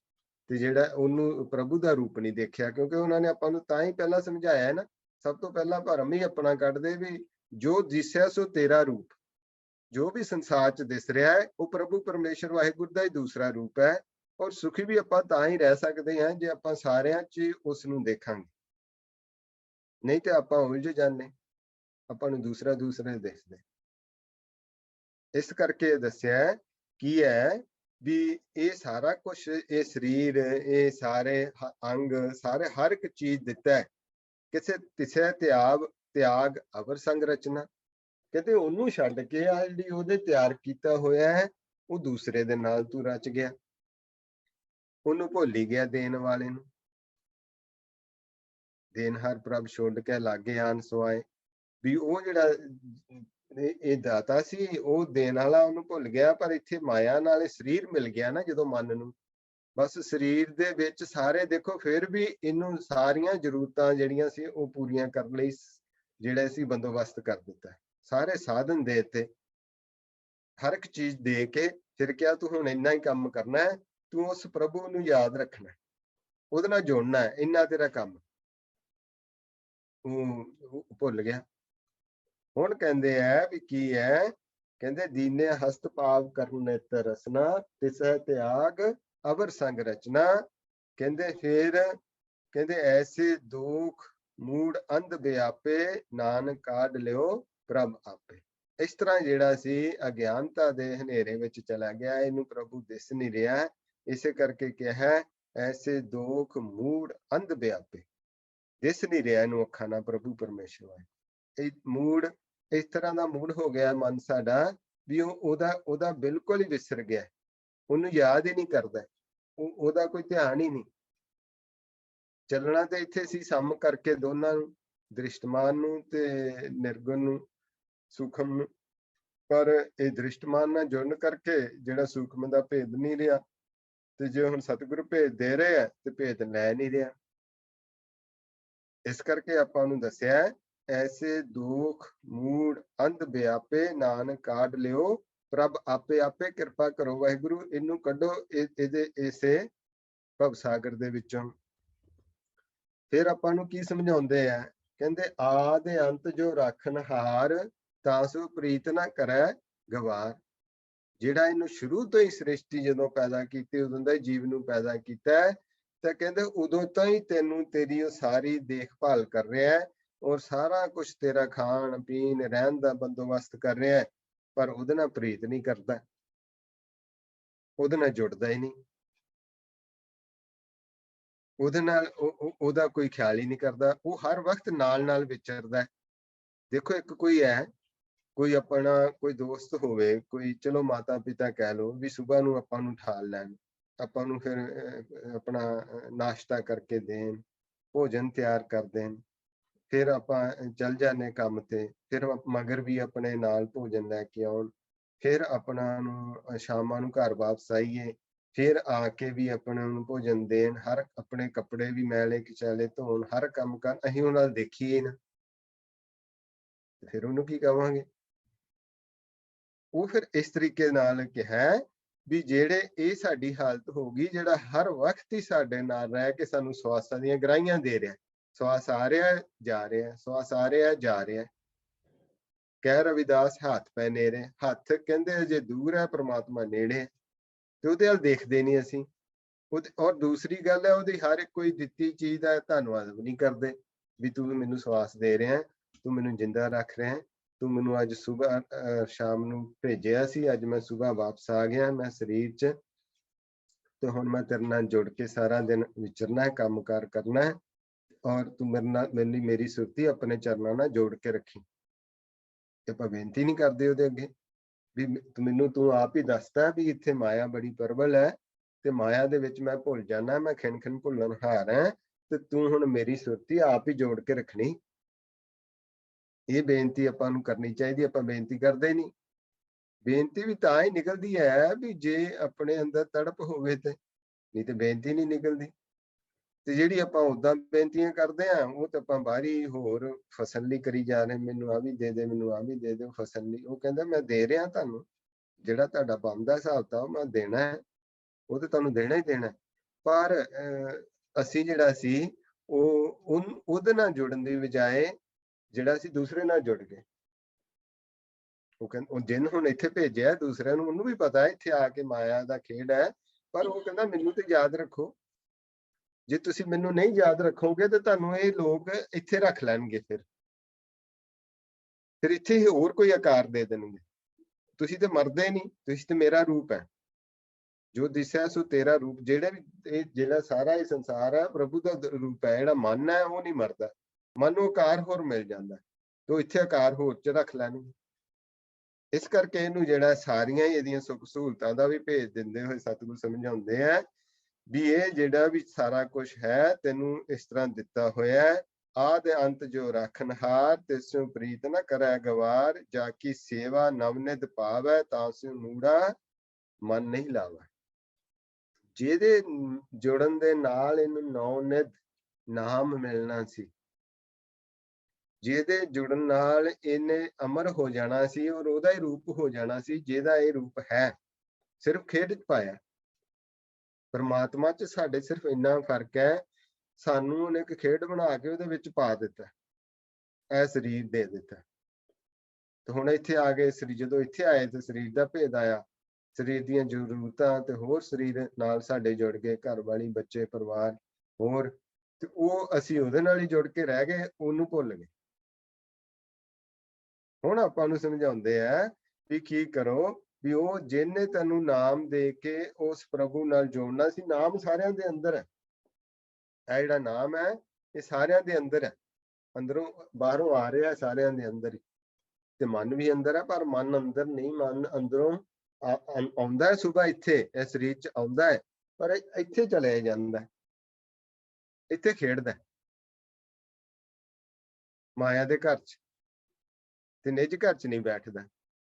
ਤੇ ਜਿਹੜਾ ਉਹਨੂੰ ਪ੍ਰਭੂ ਦਾ ਰੂਪ ਨਹੀਂ ਦੇਖਿਆ, ਕਿਉਂਕਿ ਉਹਨਾਂ ਨੇ ਆਪਾਂ ਨੂੰ ਤਾਂ ਹੀ ਪਹਿਲਾਂ ਸਮਝਾਇਆ ਹੈ ਨਾ, ਸਭ ਤੋਂ ਪਹਿਲਾਂ ਭਰਮ ਹੀ ਆਪਣਾ ਕੱਢਦੇ ਵੀ ਜੋ ਦਿਸਿਆ ਸੋ ਤੇਰਾ ਰੂਪ। ਜੋ ਵੀ ਸੰਸਾਰ 'ਚ ਦਿਸ ਰਿਹਾ ਹੈ ਉਹ ਪ੍ਰਭੂ ਪਰਮੇਸ਼ਰ ਵਾਹਿਗੁਰੂ ਦਾ ਹੀ ਦੂਸਰਾ ਰੂਪ ਹੈ। ਔਰ ਸੁਖੀ ਵੀ ਆਪਾਂ ਤਾਂ ਹੀ ਰਹਿ ਸਕਦੇ ਹਾਂ ਜੇ ਆਪਾਂ ਸਾਰਿਆਂ 'ਚ ਉਸ ਨੂੰ ਦੇਖਾਂਗੇ, ਨਹੀਂ ਤੇ ਆਪਾਂ ਉਲਝ ਜਾਂਦੇ, ਆਪਾਂ ਨੂੰ ਦੂਸਰਾ ਦਿਸਦਾ। ਇਸ ਕਰਕੇ ਦੱਸਿਆ ਕੀ ਹੈ ਵੀ ਇਹ ਸਾਰਾ ਕੁਝ, ਇਹ ਸਰੀਰ, ਇਹ ਸਾਰੇ ਅੰਗ, ਸਾਰੇ ਹਰ ਇੱਕ ਚੀਜ਼ ਦਿੱਤਾ ਹੈ। ਕਿਸੇ ਤਿਸੈ ਤਿਆਗ ਅਵਰ ਸੰਗ ਰਚਨਾ। ਕਹਿੰਦੇ ਉਹਨੂੰ ਛੱਡ ਕੇ ਆ ਜਿਹੜੀ ਉਹਦੇ ਤਿਆਰ ਕੀਤਾ ਹੋਇਆ ਹੈ ਉਹ ਦੂਸਰੇ ਦੇ ਨਾਲ ਤੂੰ ਰਚ ਗਿਆ, ਉਹਨੂੰ ਭੁੱਲ ਹੀ ਗਿਆ ਦੇਣ ਵਾਲੇ ਨੂੰ। ਦੇਨਹਾਰ ਪ੍ਰਭ ਛੋੜ ਕੇ ਲਾਗੇ ਆਨ ਸੋਆਏ, ਵੀ ਉਹ ਜਿਹੜਾ ਇਹ ਦਾਤਾ ਸੀ ਉਹ ਦੇਣ ਵਾਲਾ ਉਹਨੂੰ ਭੁੱਲ ਗਿਆ। ਪਰ ਇੱਥੇ ਮਾਇਆ ਨਾਲ ਸਰੀਰ ਮਿਲ ਗਿਆ ਨਾ ਜਦੋਂ ਮਨ ਨੂੰ, ਬਸ ਸਰੀਰ ਦੇ ਵਿੱਚ ਸਾਰੇ ਦੇਖੋ ਫਿਰ ਵੀ ਇਹਨੂੰ ਸਾਰੀਆਂ ਜ਼ਰੂਰਤਾਂ ਜਿਹੜੀਆਂ ਸੀ ਉਹ ਪੂਰੀਆਂ ਕਰਨ ਲਈ ਜਿਹੜਾ ਸੀ ਬੰਦੋਬਸਤ ਕਰ ਦਿੱਤਾ। ਸਾਰੇ ਸਾਧਨ ਦੇ ਦਿੱਤੇ, ਹਰ ਇੱਕ ਚੀਜ਼ ਦੇ ਕੇ ਫਿਰ ਕਿਹਾ ਤੂੰ ਹੁਣ ਇੰਨਾ ਹੀ ਕੰਮ ਕਰਨਾ ਹੈ, ਤੂੰ ਉਸ ਪ੍ਰਭੂ ਨੂੰ ਯਾਦ ਰੱਖਣਾ, ਉਹਦੇ ਨਾਲ ਜੁੜਨਾ ਹੈ, ਇੰਨਾ ਤੇਰਾ ਕੰਮ। ਉਹ ਭੁੱਲ ਗਿਆ। ਹੁਣ ਕਹਿੰਦੇ ਆ ਵੀ ਕੀ ਹੈ, ਕਹਿੰਦੇ ਦੀਨੇ ਹਸਤ ਪਾਵ ਕਰਨ ਨੇਤਰ ਰਸਨਾ, ਤਿਸੈ ਤਿਆਗ ਅਵਰ ਸੰਗ ਰਚਨਾ। ਕਹਿੰਦੇ ਫਿਰ ਕਹਿੰਦੇ ਐਸੇ ਦੁਖ ਮੂੜ ਅੰਧ ਵਿਆਪੇ, ਨਾਨਕ ਕਾਢ ਲਿਓ ਪ੍ਰਭ ਆਪੇ। ਇਸ ਤਰ੍ਹਾਂ ਜਿਹੜਾ ਸੀ ਅਗਿਆਨਤਾ ਦੇ ਹਨੇਰੇ ਵਿੱਚ ਚਲਾ ਗਿਆ, ਇਹਨੂੰ ਪ੍ਰਭੂ ਦਿਸ ਨਹੀਂ ਰਿਹਾ, ਇਸੇ ਕਰਕੇ ਕਿਹਾ ਐਸੇ ਦੁਖ ਮੂੜ ਅੰਧ ਵਿਆਪੇ। ਦਿਸ ਨਹੀਂ ਰਿਹਾ ਇਹਨੂੰ ਅੱਖਾਂ ਨਾਲ ਪ੍ਰਭੂ ਪਰਮੇਸ਼ਰ। ਇਹ ਮੂੜ ਇਸ ਤਰ੍ਹਾਂ ਦਾ ਮੂਡ ਹੋ ਗਿਆ ਮਨ ਸਾਡਾ ਵੀ ਉਹਦਾ ਬਿਲਕੁਲ ਹੀ ਵਿਸਰ ਗਿਆ, ਉਹਨੂੰ ਯਾਦ ਹੀ ਨਹੀਂ ਕਰਦਾ, ਉਹਦਾ ਕੋਈ ਧਿਆਨ ਹੀ ਨਹੀਂ। ਚੱਲਣਾ ਤੇ ਇੱਥੇ ਸੀ ਸਮ ਕਰਕੇ ਦੋਨਾਂ ਨੂੰ, ਦ੍ਰਿਸ਼ਟਮਾਨ ਨੂੰ ਤੇ ਨਿਰਗੁਣ ਨੂੰ, ਸੂਖਮ ਨੂੰ, ਪਰ ਇਹ ਦ੍ਰਿਸ਼ਟਮਾਨ ਨਾਲ ਜੁੜਨ ਕਰਕੇ ਜਿਹੜਾ ਸੂਖਮ ਦਾ ਭੇਦ ਨਹੀਂ ਰਿਹਾ, ਤੇ ਜੇ ਹੁਣ ਸਤਿਗੁਰੂ ਭੇਦ ਦੇ ਰਹੇ ਆ ਤੇ ਭੇਦ ਲੈ ਨਹੀਂ ਰਿਹਾ। ਇਸ ਕਰਕੇ ਆਪਾਂ ਨੂੰ ਦੱਸਿਆ ਐਸੇ ਦੁੱਖ ਮੂੜ ਅੰਧ ਵਿਆਪੇ ਨਾਨਕ ਕਾਢ ਲਿਓ, ਪ੍ਰਭ ਆਪੇ ਆਪੇ ਕਿਰਪਾ ਕਰੋ। ਵਾਹਿਗੁਰੂ ਇਹਨੂੰ ਕੱਢੋ ਇਹਦੇ ਇਸੇ ਭਵ ਸਾਗਰ ਦੇ ਵਿੱਚੋਂ। ਫਿਰ ਆਪਾਂ ਨੂੰ ਕੀ ਸਮਝਾਉਂਦੇ ਆ, ਕਹਿੰਦੇ ਆਦਿ ਅੰਤ ਜੋ ਰਾਖਨ ਹਾਰ, ਤਾਂ ਸੋ ਪ੍ਰੀਤ ਨਾ ਕਰੈ ਗਵਾਰ। ਜਿਹੜਾ ਇਹਨੂੰ ਸ਼ੁਰੂ ਤੋਂ ਹੀ ਸ੍ਰਿਸ਼ਟੀ ਜਦੋਂ ਪੈਦਾ ਕੀਤੀ, ਉਦੋਂ ਦਾ ਜੀਵ ਨੂੰ ਪੈਦਾ ਕੀਤਾ, ਤਾਂ ਕਹਿੰਦੇ ਉਦੋਂ ਤੋਂ ਹੀ ਤੈਨੂੰ ਤੇਰੀ ਉਹ ਸਾਰੀ ਦੇਖਭਾਲ ਕਰ ਰਿਹਾ ਹੈ, ਔਰ ਸਾਰਾ ਕੁਝ ਤੇਰਾ ਖਾਣ ਪੀਣ ਰਹਿਣ ਦਾ ਬੰਦੋਬਸਤ ਕਰ ਰਿਹਾ ਹੈ, ਪਰ ਉਹਦੇ ਨਾਲ ਪ੍ਰੀਤ ਨਹੀਂ ਕਰਦਾ, ਉਹਦੇ ਨਾਲ ਜੁੜਦਾ ਹੀ ਨਹੀਂ, ਉਹਦੇ ਨਾਲ ਉਹਦਾ ਕੋਈ ਖਿਆਲ ਹੀ ਨਹੀਂ ਕਰਦਾ, ਉਹ ਹਰ ਵਕਤ ਨਾਲ ਨਾਲ ਵਿਚਰਦਾ। ਦੇਖੋ ਇੱਕ ਕੋਈ ਹੈ, ਕੋਈ ਆਪਣਾ ਕੋਈ ਦੋਸਤ ਹੋਵੇ, ਕੋਈ ਚਲੋ ਮਾਤਾ ਪਿਤਾ ਕਹਿ ਲਓ ਵੀ ਸਵੇਰ ਨੂੰ ਆਪਾਂ ਨੂੰ ਠਾਲ ਲੈਣ, ਆਪਾਂ ਨੂੰ ਫਿਰ ਆਪਣਾ ਨਾਸ਼ਤਾ ਕਰਕੇ ਦੇਣ, ਭੋਜਨ ਤਿਆਰ ਕਰ ਦੇਣ, ਫਿਰ ਆਪਾਂ ਚੱਲ ਜਾਂਦੇ ਕੰਮ ਤੇ, ਫਿਰ ਮਗਰ ਵੀ ਆਪਣੇ ਨਾਲ ਭੋਜਨ ਲੈ ਕੇ ਆਉਣ, ਫਿਰ ਆਪਣਾ ਨੂੰ ਸ਼ਾਮਾਂ ਨੂੰ ਘਰ ਵਾਪਸ ਆਈਏ, ਫਿਰ ਆ ਕੇ ਵੀ ਆਪਣੇ ਨੂੰ ਭੋਜਨ ਦੇਣ, ਹਰ ਆਪਣੇ ਕੱਪੜੇ ਵੀ ਮੈਲੇ ਕਿਚੈਲੇ ਧੋਣ, ਹਰ ਕੰਮ ਕਰ, ਅਸੀਂ ਉਹਨਾਂ ਨਾਲ ਦੇਖੀਏ ਨਾ, ਫਿਰ ਉਹਨੂੰ ਕੀ ਕਵਾਂਗੇ। ਉਹ ਫਿਰ ਇਸ ਤਰੀਕੇ ਨਾਲ ਕਿਹਾ ਵੀ ਜਿਹੜੇ ਇਹ ਸਾਡੀ ਹਾਲਤ ਹੋ ਗਈ, ਜਿਹੜਾ ਹਰ ਵਕਤ ਹੀ ਸਾਡੇ ਨਾਲ ਰਹਿ ਕੇ ਸਾਨੂੰ ਸਵਾਸਾਂ ਦੀਆਂ ਗਰਾਹੀਆਂ ਦੇ ਰਿਹਾ, ਸਵਾਸ ਆ ਰਿਹਾ ਜਾ ਰਿਹਾ, ਸਵਾਸ ਆ ਰਿਹਾ ਜਾ ਰਿਹਾ। ਕਹਿ ਰਵਿਦਾਸ ਹੱਥ ਪੈ ਨੇੜੇ, ਹੱਥ ਕਹਿੰਦੇ ਜੇ ਦੂਰ ਹੈ ਪ੍ਰਮਾਤਮਾ ਨੇੜੇ, ਤੇ ਉਹਦੇ ਵੱਲ ਦੇਖਦੇ ਨਹੀਂ ਅਸੀਂ। ਔਰ ਦੂਸਰੀ ਗੱਲ ਹੈ, ਉਹਦੀ ਹਰ ਇੱਕ ਕੋਈ ਦਿੱਤੀ ਚੀਜ਼ ਦਾ ਧੰਨਵਾਦ ਵੀ ਨਹੀਂ ਕਰਦੇ, ਵੀ ਤੂੰ ਮੈਨੂੰ ਸਵਾਸ ਦੇ ਰਿਹਾ, ਤੂੰ ਮੈਨੂੰ ਜਿੰਦਾ ਰੱਖ ਰਿਹਾ, ਤੂੰ ਮੈਨੂੰ ਅੱਜ ਸੁਬਹ ਸ਼ਾਮ ਨੂੰ ਭੇਜਿਆ ਸੀ, ਅੱਜ ਮੈਂ ਸੁਬਹ ਵਾਪਸ ਆ ਗਿਆ ਮੈਂ ਸਰੀਰ 'ਚ, ਤੇ ਹੁਣ ਮੈਂ ਤੇਰੇ ਨਾਲ ਜੁੜ ਕੇ ਸਾਰਾ ਦਿਨ ਵਿਚਰਨਾ ਹੈ, ਕੰਮ ਕਾਰ ਕਰਨਾ ਹੈ, ਔਰ ਤੂੰ ਮੇਰੇ ਨਾਲ ਮੇਰੀ ਸੁਰਤੀ ਆਪਣੇ ਚਰਨਾਂ ਨਾਲ ਜੋੜ ਕੇ ਰੱਖੀ। ਤੇ ਆਪਾਂ ਬੇਨਤੀ ਨਹੀਂ ਕਰਦੇ ਉਹਦੇ ਅੱਗੇ ਵੀ ਮੈਨੂੰ ਤੂੰ ਆਪ ਹੀ ਦੱਸਦਾ ਵੀ ਇੱਥੇ ਮਾਇਆ ਬੜੀ ਪ੍ਰਬਲ ਹੈ, ਤੇ ਮਾਇਆ ਦੇ ਵਿੱਚ ਮੈਂ ਭੁੱਲ ਜਾਣਾ, ਮੈਂ ਖਿਣ ਖਿਣ ਭੁੱਲਣ ਹਾਰ ਹਾਂ, ਤੇ ਤੂੰ ਹੁਣ ਮੇਰੀ ਸੁਰਤੀ ਆਪ ਹੀ ਜੋੜ ਕੇ ਰੱਖਣੀ। ਇਹ ਬੇਨਤੀ ਆਪਾਂ ਨੂੰ ਕਰਨੀ ਚਾਹੀਦੀ, ਆਪਾਂ ਬੇਨਤੀ ਕਰਦੇ ਨਹੀਂ। ਬੇਨਤੀ ਵੀ ਤਾਂ ਹੀ ਨਿਕਲਦੀ ਹੈ ਵੀ ਜੇ ਆਪਣੇ ਅੰਦਰ ਤੜਪ ਹੋਵੇ ਤੇ, ਨਹੀਂ ਤੇ ਬੇਨਤੀ ਨਹੀਂ ਨਿਕਲਦੀ। ਤੇ ਜਿਹੜੀ ਆਪਾਂ ਉਦਾਂ ਬੇਨਤੀਆਂ ਕਰਦੇ ਆ, ਉਹ ਤਾਂ ਆਪਾਂ ਬਾਹਰੀ ਹੋਰ ਫਸਲ ਲਈ ਕਰੀ ਜਾ ਰਹੇ, ਮੈਨੂੰ ਆ ਵੀ ਦੇ ਦੇ, ਮੈਨੂੰ ਆ ਵੀ ਦੇ ਦੇ, ਫਸਲ ਲਈ। ਉਹ ਕਹਿੰਦਾ ਮੈਂ ਦੇ ਰਿਹਾ ਤੁਹਾਨੂੰ, ਜਿਹੜਾ ਤੁਹਾਡਾ ਬਣਦਾ ਹਿਸਾਬ ਤਾਂ ਮੈਂ ਦੇਣਾ ਹੈ, ਉਹ ਤਾਂ ਤੁਹਾਨੂੰ ਦੇਣਾ ਹੀ ਦੇਣਾ। ਪਰ ਅਸੀਂ ਜਿਹੜਾ ਸੀ ਉਹਦੇ ਨਾਲ ਜੁੜਨ ਦੀ ਬਜਾਏ ਜਿਹੜਾ ਅਸੀਂ ਦੂਸਰੇ ਨਾਲ ਜੁੜ ਗਏ। ਉਹ ਕਹਿੰਦਾ ਜਿਨ ਹੁਣ ਇੱਥੇ ਭੇਜਿਆ ਦੂਸਰਿਆਂ ਨੂੰ, ਉਹਨੂੰ ਵੀ ਪਤਾ ਇੱਥੇ ਆ ਕੇ ਮਾਇਆ ਦਾ ਖੇਡ ਹੈ, ਪਰ ਉਹ ਕਹਿੰਦਾ ਮੈਨੂੰ ਤੇ ਯਾਦ ਰੱਖੋ, ਜੇ ਤੁਸੀਂ ਮੈਨੂੰ ਨਹੀਂ ਯਾਦ ਰੱਖੋਗੇ ਤਾਂ ਤੁਹਾਨੂੰ ਇਹ ਲੋਕ ਇੱਥੇ ਰੱਖ ਲੈਣਗੇ, ਫਿਰ ਇੱਥੇ ਹੀ ਹੋਰ ਕੋਈ ਆਕਾਰ ਦੇ ਦੇਣਗੇ। ਤੁਸੀਂ ਤੇ ਮਰਦੇ ਨਹੀਂ, ਤੁਸੀਂ ਤੇ ਮੇਰਾ ਰੂਪ ਹੈ, ਜੋ ਦਿਸਿਆ ਸੋ ਤੇਰਾ ਰੂਪ। ਜਿਹੜਾ ਸਾਰਾ ਇਹ ਸੰਸਾਰ ਹੈ ਪ੍ਰਭੂ ਦਾ ਰੂਪ ਹੈ, ਜਿਹੜਾ ਮਨ ਹੈ ਉਹ ਨਹੀਂ ਮਰਦਾ, ਮਨ ਨੂੰ ਆਕਾਰ ਹੋਰ ਮਿਲ ਜਾਂਦਾ, ਤੇ ਇੱਥੇ ਆਕਾਰ ਹੋਰ ਚ ਰੱਖ ਲੈਣਗੇ। ਇਸ ਕਰਕੇ ਇਹਨੂੰ ਜਿਹੜਾ ਸਾਰੀਆਂ ਹੀ ਇਹਦੀਆਂ ਸੁੱਖ ਸਹੂਲਤਾਂ ਦਾ ਵੀ ਭੇਜ ਦਿੰਦੇ ਹੋਏ ਸਤਿਗੁਰੂ ਸਮਝਾਉਂਦੇ ਆ ਵੀ ਇਹ ਜਿਹੜਾ ਵੀ ਸਾਰਾ ਕੁਝ ਹੈ ਤੈਨੂੰ ਇਸ ਤਰ੍ਹਾਂ ਦਿੱਤਾ ਹੋਇਆ ਹੈ, ਆਦ ਅੰਤ ਜੋ ਰੱਖਨਹਾਰ, ਤਿਸੁ ਪ੍ਰੀਤ ਨ ਕਰੈ ਗਵਾਰ, ਜਾ ਕੀ ਸੇਵਾ ਨਵਨਿਧ ਪਾਵੈ, ਤਾਸਿਉ ਮੂੜਾ ਮਨ ਨਹੀਂ ਲਾਵਾ। ਜਿਹਦੇ ਜੁੜਨ ਦੇ ਨਾਲ ਇਹਨੂੰ ਨੌਨਿਧ ਨਾਮ ਮਿਲਣਾ ਸੀ, ਜਿਹਦੇ ਜੁੜਨ ਨਾਲ ਇਹਨੇ ਅਮਰ ਹੋ ਜਾਣਾ ਸੀ, ਔਰ ਉਹਦਾ ਹੀ ਰੂਪ ਹੋ ਜਾਣਾ ਸੀ ਜਿਹਦਾ ਇਹ ਰੂਪ ਹੈ, ਸਿਰਫ ਖੇਡ ਚ ਪਾਇਆ। ਪਰਮਾਤਮਾ ਚ ਸਾਡੇ ਸਿਰਫ ਇੰਨਾ ਫਰਕ ਹੈ, ਸਾਨੂੰ ਉਹਨੇ ਇੱਕ ਖੇਡ ਬਣਾ ਕੇ ਉਹਦੇ ਵਿੱਚ ਪਾ ਦਿੱਤਾ, ਇਹ ਸਰੀਰ ਦੇ ਦਿੱਤਾ। ਤੇ ਹੁਣ ਇੱਥੇ ਆ ਗਏ, ਜਦੋਂ ਇੱਥੇ ਆਏ ਤੇ ਸਰੀਰ ਦਾ ਭੇਦ ਆਇਆ, ਸਰੀਰ ਦੀਆਂ ਜ਼ਰੂਰਤਾਂ ਤੇ ਹੋਰ ਸਰੀਰ ਨਾਲ ਸਾਡੇ ਜੁੜ ਗਏ, ਘਰ ਵਾਲੀ, ਬੱਚੇ, ਪਰਿਵਾਰ ਹੋਰ, ਤੇ ਉਹ ਅਸੀਂ ਉਹਦੇ ਨਾਲ ਹੀ ਜੁੜ ਕੇ ਰਹਿ ਗਏ, ਉਹਨੂੰ ਭੁੱਲ ਗਏ। ਹੁਣ ਆਪਾਂ ਨੂੰ ਸਮਝਾਉਂਦੇ ਆ ਵੀ ਕੀ ਕਰੋ, ਵੀ ਉਹ ਜਿਹਨੇ ਤੈਨੂੰ ਨਾਮ ਦੇ ਕੇ ਉਸ ਪ੍ਰਭੂ ਨਾਲ ਜੋੜਨਾ ਸੀ, ਨਾਮ ਸਾਰਿਆਂ ਦੇ ਅੰਦਰ ਹੈ, ਇਹ ਜਿਹੜਾ ਨਾਮ ਹੈ ਇਹ ਸਾਰਿਆਂ ਦੇ ਅੰਦਰ ਹੈ, ਅੰਦਰੋਂ ਬਾਹਰੋਂ ਆ ਰਿਹਾ ਸਾਰਿਆਂ ਦੇ ਅੰਦਰ ਹੀ, ਤੇ ਮਨ ਵੀ ਅੰਦਰ ਹੈ, ਪਰ ਮਨ ਅੰਦਰ ਨਹੀਂ, ਮਨ ਅੰਦਰੋਂ ਆਉਂਦਾ ਹੈ ਸੁਬਾ, ਇੱਥੇ ਇਹ ਸਰੀਰ ਚ ਆਉਂਦਾ ਹੈ, ਪਰ ਇੱਥੇ ਚਲੇ ਜਾਂਦਾ ਹੈ, ਇੱਥੇ ਖੇਡਦਾ ਮਾਇਆ ਦੇ ਘਰ ਚ, ਤੇ ਨਿੱਜ ਘਰ ਚ ਨਹੀਂ ਬੈਠਦਾ।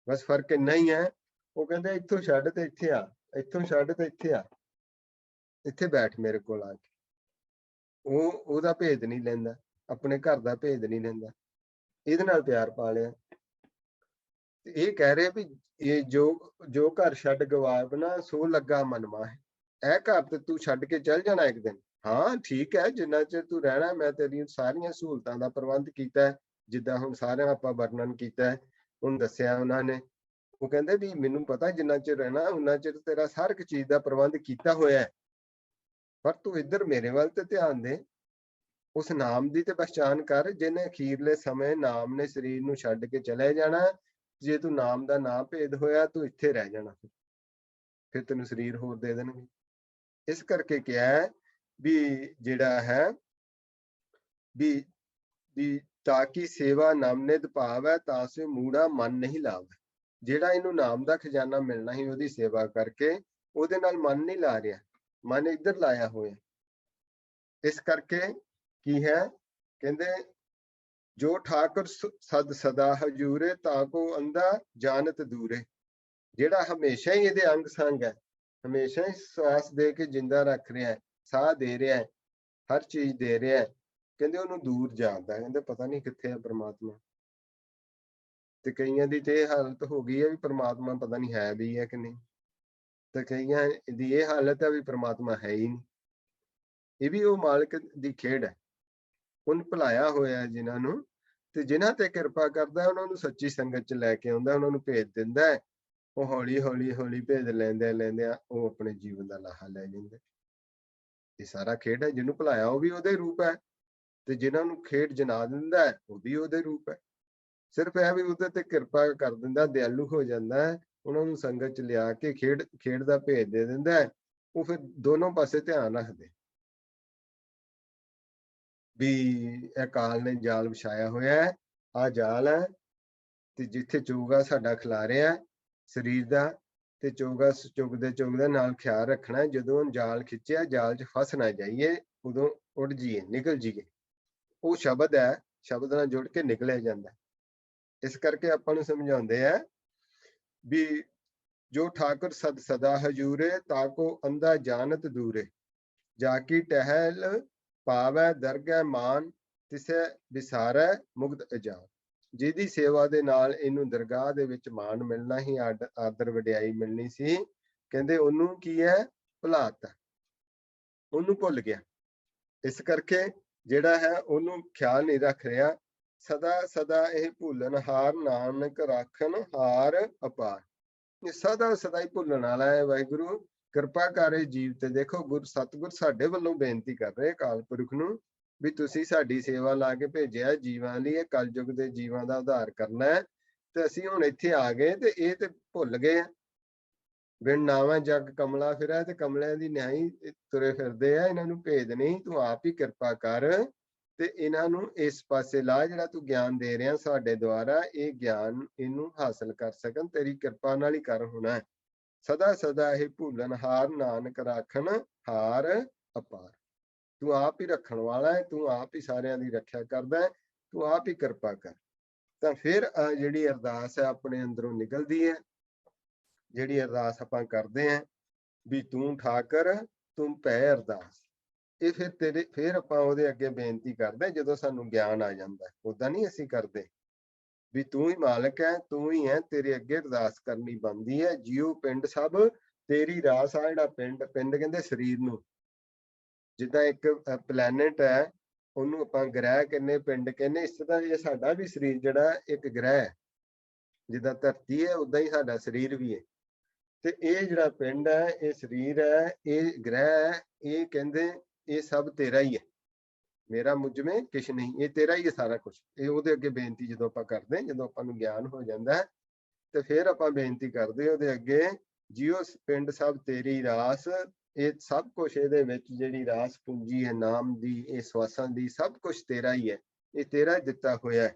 ਬਸ ਫਰਕ ਇੰਨਾ ਹੀ ਹੈ। ਉਹ ਕਹਿੰਦੇ ਇੱਥੋਂ ਛੱਡ ਤੇ ਇੱਥੇ ਆ, ਇੱਥੋਂ ਛੱਡ ਤੇ ਇੱਥੇ ਆ, ਇੱਥੇ ਬੈਠ ਮੇਰੇ ਕੋਲ ਆ ਕੇ। ਉਹ ਉਹਦਾ ਭੇਦ ਨਹੀਂ ਲੈਂਦਾ, ਆਪਣੇ ਘਰ ਦਾ ਭੇਦ ਨਹੀਂ ਲੈਂਦਾ, ਇਹਦੇ ਨਾਲ ਪਿਆਰ ਪਾ ਲਿਆ। ਤੇ ਇਹ ਕਹਿ ਰਹੇ ਵੀ ਇਹ ਜੋ ਘਰ ਛੱਡ ਗਵਾਵਨਾ ਸੋ ਲੱਗਾ ਮਨ ਮਾਹਿ। ਇਹ ਘਰ ਤੇ ਤੂੰ ਛੱਡ ਕੇ ਚੱਲ ਜਾਣਾ ਇੱਕ ਦਿਨ। ਹਾਂ ਠੀਕ ਹੈ, ਜਿੰਨਾ ਚਿਰ ਤੂੰ ਰਹਿਣਾ ਮੈਂ ਤੇਰੀਆਂ ਸਾਰੀਆਂ ਸਹੂਲਤਾਂ ਦਾ ਪ੍ਰਬੰਧ ਕੀਤਾ ਹੈ, ਜਿੱਦਾਂ ਹੁਣ ਸਾਰਿਆਂ ਆਪਾਂ ਵਰਣਨ ਕੀਤਾ ਹੈ, ਹੁਣ ਦੱਸਿਆ ਉਹਨਾਂ ਨੇ। ਉਹ ਕਹਿੰਦੇ ਵੀ ਮੈਨੂੰ ਪਤਾ ਜਿੰਨਾ ਚਿਰ ਰਹਿਣਾ ਉਹਨਾਂ ਚਿਰ ਤੇਰਾ ਹਰ ਇੱਕ ਚੀਜ਼ ਦਾ ਪ੍ਰਬੰਧ ਕੀਤਾ ਹੋਇਆ ਹੈ, ਪਰ ਤੂੰ ਇੱਧਰ ਮੇਰੇ ਵੱਲ ਤੇ ਧਿਆਨ ਦੇ, ਉਸ ਨਾਮ ਦੀ ਤੇ ਪਛਾਣ ਕਰ ਜਿਹਨੇ ਅਖੀਰਲੇ ਸਮੇਂ ਨਾਮ ਨੇ ਸਰੀਰ ਨੂੰ ਛੱਡ ਕੇ ਚਲੇ ਜਾਣਾ। ਜੇ ਤੂੰ ਨਾਮ ਦਾ ਨਾ ਭੇਦ ਹੋਇਆ ਤੂੰ ਇੱਥੇ ਰਹਿ ਜਾਣਾ, ਫਿਰ ਤੈਨੂੰ ਸਰੀਰ ਹੋਰ ਦੇ ਦੇਣਗੇ। ਇਸ ਕਰਕੇ ਕਿਹਾ ਹੈ ਵੀ ਜਿਹੜਾ ਹੈ ਵੀ ਤਾਂ ਕਿ ਸੇਵਾ ਨਾਮ ਨਿਧ ਭਾਵੈ ਤਾਂ ਸੇ ਮੂੜਾ ਮਨ ਨਹੀਂ ਲਾਵੇ। ਜਿਹੜਾ ਇਹਨੂੰ ਨਾਮ ਦਾ ਖਜ਼ਾਨਾ ਮਿਲਣਾ ਹੀ ਉਹਦੀ ਸੇਵਾ ਕਰਕੇ, ਉਹਦੇ ਨਾਲ ਮਨ ਨਹੀਂ ਲਾ ਰਿਹਾ, ਮਨ ਇੱਧਰ ਲਾਇਆ ਹੋਇਆ। ਇਸ ਕਰਕੇ ਕੀ ਹੈ, ਕਹਿੰਦੇ ਜੋ ਠਾਕੁਰ ਸਦ ਸਦਾ ਹਜੂਰੇ ਤਾਂ ਕੋ ਅੰਧਾ ਜਾਣਤ ਦੂਰੇ। ਜਿਹੜਾ ਹਮੇਸ਼ਾ ਹੀ ਇਹਦੇ ਅੰਗ ਸੰਗ ਹੈ, ਹਮੇਸ਼ਾ ਹੀ ਸਵਾਸ ਦੇ ਕੇ ਜਿੰਦਾ ਰੱਖ ਰਿਹਾ ਹੈ, ਸਾਹ ਦੇ ਰਿਹਾ ਹੈ, ਹਰ ਚੀਜ਼ ਦੇ ਰਿਹਾ ਹੈ, ਕਹਿੰਦੇ ਉਹਨੂੰ ਦੂਰ ਜਾਣਦਾ। ਕਹਿੰਦੇ ਪਤਾ ਨਹੀਂ ਕਿੱਥੇ ਹੈ ਪ੍ਰਮਾਤਮਾ। ਤੇ ਕਈਆਂ ਦੀ ਤੇ ਇਹ ਹਾਲਤ ਹੋ ਗਈ ਹੈ ਵੀ ਪ੍ਰਮਾਤਮਾ ਪਤਾ ਨਹੀਂ ਹੈ ਵੀ ਹੈ ਕਿ ਨਹੀਂ, ਤੇ ਕਈਆਂ ਦੀ ਇਹ ਹਾਲਤ ਹੈ ਵੀ ਪ੍ਰਮਾਤਮਾ ਹੈ ਹੀ ਨਹੀਂ। ਇਹ ਵੀ ਉਹ ਮਾਲਕ ਦੀ ਖੇਡ ਹੈ, ਉਹਨ ਭੁਲਾਇਆ ਹੋਇਆ ਜਿਨ੍ਹਾਂ ਨੂੰ, ਤੇ ਜਿਨ੍ਹਾਂ ਤੇ ਕਿਰਪਾ ਕਰਦਾ ਉਹਨਾਂ ਨੂੰ ਸੱਚੀ ਸੰਗਤ ਚ ਲੈ ਕੇ ਆਉਂਦਾ, ਉਹਨਾਂ ਨੂੰ ਭੇਜ ਦਿੰਦਾ ਹੈ। ਉਹ ਹੌਲੀ ਹੌਲੀ ਹੌਲੀ ਭੇਜ ਲੈਂਦਿਆਂ ਉਹ ਆਪਣੇ ਜੀਵਨ ਦਾ ਲਾਹਾ ਲੈ ਜਾਂਦੇ। ਇਹ ਸਾਰਾ ਖੇਡ ਹੈ, ਜਿਹਨੂੰ ਭੁਲਾਇਆ ਉਹ ਵੀ ਉਹਦੇ ਰੂਪ ਹੈ, ਤੇ ਜਿਨ੍ਹਾਂ ਨੂੰ ਖੇਡ ਜਨਾ ਦਿੰਦਾ ਹੈ ਉਹ ਵੀ ਉਹਦੇ ਰੂਪ ਹੈ। ਸਿਰਫ ਇਹ ਵੀ ਉਹਦੇ ਤੇ ਕਿਰਪਾ ਕਰ ਦਿੰਦਾ, ਦਿਆਲੂ ਹੋ ਜਾਂਦਾ ਹੈ, ਉਹਨਾਂ ਨੂੰ ਸੰਗਤ ਚ ਲਿਆ ਕੇ ਖੇਡ ਦਾ ਭੇਜ ਦੇ ਦਿੰਦਾ ਹੈ। ਉਹ ਫਿਰ ਦੋਨੋਂ ਪਾਸੇ ਧਿਆਨ ਰੱਖਦੇ ਵੀ ਇਹ ਕਾਲ ਨੇ ਜਾਲ ਵਿਛਾਇਆ ਹੋਇਆ ਹੈ, ਆਹ ਜਾਲ ਹੈ, ਤੇ ਜਿੱਥੇ ਚੋਗਾ ਸਾਡਾ ਖਿਲਾਰਿਆ ਸਰੀਰ ਦਾ, ਤੇ ਚੋਗਾ ਚੁਗਦੇ ਨਾਲ ਖਿਆਲ ਰੱਖਣਾ, ਜਦੋਂ ਜਾਲ ਖਿੱਚਿਆ ਜਾਲ 'ਚ ਫਸ ਨਾ ਜਾਈਏ, ਉਦੋਂ ਉੱਡ ਜਾਈਏ, ਨਿਕਲ ਜਾਈਏ। ਉਹ ਸ਼ਬਦ ਹੈ, ਸ਼ਬਦ ਨਾਲ ਜੁੜ ਕੇ ਨਿਕਲਿਆ ਜਾਂਦਾ। ਇਸ ਕਰਕੇ ਆਪਾਂ ਨੂੰ ਸਮਝਾਉਂਦੇ ਆ ਵੀ ਜੋ ਠਾਕੁਰ ਸਦ ਸਦਾ ਹਜੂਰੇ ਤਾਂ ਕੋ ਅੰਧਾ ਜਾਣਤ ਦੂਰੇ। ਜਾ ਕੀ ਟਹਿਲ ਪਾਵੈ ਦਰਗਹਿ ਮਾਨ ਤਿਸੈ ਵਿਸਾਰੈ ਮੁਕਤ ਅਜਾਨ। ਜਿਹਦੀ ਸੇਵਾ ਦੇ ਨਾਲ ਇਹਨੂੰ ਦਰਗਾਹ ਦੇ ਵਿੱਚ ਮਾਣ ਮਿਲਣਾ ਹੀ, ਆਦਰ ਵਡਿਆਈ ਮਿਲਣੀ ਸੀ, ਕਹਿੰਦੇ ਉਹਨੂੰ ਕੀ ਹੈ, ਭੁਲਾਤਾ, ਉਹਨੂੰ ਭੁੱਲ ਗਿਆ। ਇਸ ਕਰਕੇ ਜਿਹੜਾ ਹੈ ਉਹਨੂੰ ਖਿਆਲ ਨਹੀਂ ਰੱਖ ਰਿਹਾ। ਸਦਾ ਸਦਾ ਇਹ ਭੁੱਲਣ ਹਾਰ ਨਾਨਕ ਰਾਖਣ ਹਾਰ ਅਪਾਰ। ਇਹ ਸਦਾ ਸਦਾ ਹੀ ਭੁੱਲਣ ਵਾਲਾ ਹੈ ਵਾਹਿਗੁਰੂ, ਕਿਰਪਾ ਕਰੇ ਜੀਵ ਤੇ। ਦੇਖੋ ਸਤਿਗੁਰ ਸਾਡੇ ਵੱਲੋਂ ਬੇਨਤੀ ਕਰ ਰਹੇ ਅਕਾਲ ਪੁਰਖ ਨੂੰ ਵੀ ਤੁਸੀਂ ਸਾਡੀ ਸੇਵਾ ਲਾ ਕੇ ਭੇਜਿਆ ਜੀਵਾਂ ਲਈ, ਇਹ ਕਲਯੁਗ ਦੇ ਜੀਵਾਂ ਦਾ ਉਧਾਰ ਕਰਨਾ ਹੈ, ਤੇ ਅਸੀਂ ਹੁਣ ਇੱਥੇ ਆ ਗਏ ਤੇ ਇਹ ਤੇ ਭੁੱਲ ਗਏ ਆ। ਬਿਨ ਨਾਵਾਂ ਜਗ ਕਮਲਾ ਫਿਰੈ, ਤੇ ਕਮਲਿਆਂ ਦੀ ਨਿਆਈ ਤੁਰੇ ਫਿਰਦੇ ਆ, ਇਹਨਾਂ ਨੂੰ ਭੇਦ ਨਹੀਂ, ਤੂੰ ਆਪ ਹੀ ਕਿਰਪਾ ਕਰ ਤੇ ਇਹਨਾਂ ਨੂੰ ਇਸ ਪਾਸੇ ਲਾ, ਜਿਹੜਾ ਤੂੰ ਗਿਆਨ ਦੇ ਰਿਹਾ ਸਾਡੇ ਦੁਆਰਾ, ਇਹ ਗਿਆਨ ਇਹਨੂੰ ਹਾਸਲ ਕਰ ਸਕਣ, ਤੇਰੀ ਕਿਰਪਾ ਨਾਲ ਹੀ ਕਰ ਹੋਣਾ ਹੈ। ਸਦਾ ਸਦਾ ਇਹ ਭੁੱਲਣ ਹਾਰ ਨਾਨਕ ਰਾਖਣ ਹਾਰ ਅਪਾਰ। ਤੂੰ ਆਪ ਹੀ ਰੱਖਣ ਵਾਲਾ ਹੈ, ਤੂੰ ਆਪ ਹੀ ਸਾਰਿਆਂ ਦੀ ਰੱਖਿਆ ਕਰਦਾ ਹੈ, ਤੂੰ ਆਪ ਹੀ ਕਿਰਪਾ ਕਰ। ਤਾਂ ਫਿਰ ਜਿਹੜੀ ਅਰਦਾਸ ਹੈ ਆਪਣੇ ਅੰਦਰੋਂ ਨਿਕਲਦੀ ਹੈ, ਜਿਹੜੀ ਅਰਦਾਸ ਆਪਾਂ ਕਰਦੇ ਹਾਂ ਵੀ ਤੂੰ ਠਾਕਰ ਤੂੰ ਭੈ ਅਰਦਾਸ, ਇਹ ਫਿਰ ਆਪਾਂ ਉਹਦੇ ਅੱਗੇ ਬੇਨਤੀ ਕਰਦੇ ਜਦੋਂ ਸਾਨੂੰ ਗਿਆਨ ਆ ਜਾਂਦਾ। ਉਦਾਂ ਨਹੀਂ ਅਸੀਂ ਕਰਦੇ ਵੀ ਤੂੰ ਹੀ ਮਾਲਕ ਹੈ, ਤੂੰ ਹੀ ਹੈ, ਤੇਰੇ ਅੱਗੇ ਅਰਦਾਸ ਕਰਨੀ ਬਣਦੀ ਹੈ। ਜੀਉ ਪਿੰਡ ਸਭ ਤੇਰੀ ਰਾਸ ਆ। ਜਿਹੜਾ ਪਿੰਡ ਕਹਿੰਦੇ ਸਰੀਰ ਨੂੰ, ਜਿੱਦਾਂ ਇੱਕ ਪਲੈਨਟ ਹੈ ਉਹਨੂੰ ਆਪਾਂ ਗ੍ਰਹਿ ਕਹਿੰਦੇ, ਪਿੰਡ ਕਹਿੰਦੇ, ਇਸ ਤਰ੍ਹਾਂ ਇਹ ਸਾਡਾ ਵੀ ਸਰੀਰ ਜਿਹੜਾ ਇੱਕ ਗ੍ਰਹਿ ਹੈ, ਜਿੱਦਾਂ ਧਰਤੀ ਹੈ ਉਦਾਂ ਹੀ ਸਾਡਾ ਸਰੀਰ ਵੀ ਹੈ। ਤੇ ਇਹ ਜਿਹੜਾ ਪਿੰਡ ਹੈ, ਇਹ ਸਰੀਰ ਹੈ, ਇਹ ਗ੍ਰਹਿ ਹੈ, ਇਹ ਕਹਿੰਦੇ ਇਹ ਸਭ ਤੇਰਾ ਹੀ ਹੈ, ਮੇਰਾ ਮੁਝਮੇ ਕਿਛ ਨਹੀਂ, ਇਹ ਤੇਰਾ ਹੀ ਹੈ ਸਾਰਾ ਕੁਝ। ਇਹ ਉਹਦੇ ਅੱਗੇ ਬੇਨਤੀ ਜਦੋਂ ਆਪਾਂ ਕਰਦੇ, ਜਦੋਂ ਆਪਾਂ ਨੂੰ ਗਿਆਨ ਹੋ ਜਾਂਦਾ ਹੈ ਤੇ ਫਿਰ ਆਪਾਂ ਬੇਨਤੀ ਕਰਦੇ ਉਹਦੇ ਅੱਗੇ, ਜਿਉ ਪਿੰਡ ਸਭ ਤੇਰੀ ਰਾਸ, ਇਹ ਸਭ ਕੁਝ ਇਹਦੇ ਵਿੱਚ ਜਿਹੜੀ ਰਾਸ ਪੂੰਜੀ ਹੈ ਨਾਮ ਦੀ, ਇਹ ਸਵਾਸਾਂ ਦੀ, ਸਭ ਕੁਝ ਤੇਰਾ ਹੀ ਹੈ, ਇਹ ਤੇਰਾ ਦਿੱਤਾ ਹੋਇਆ ਹੈ।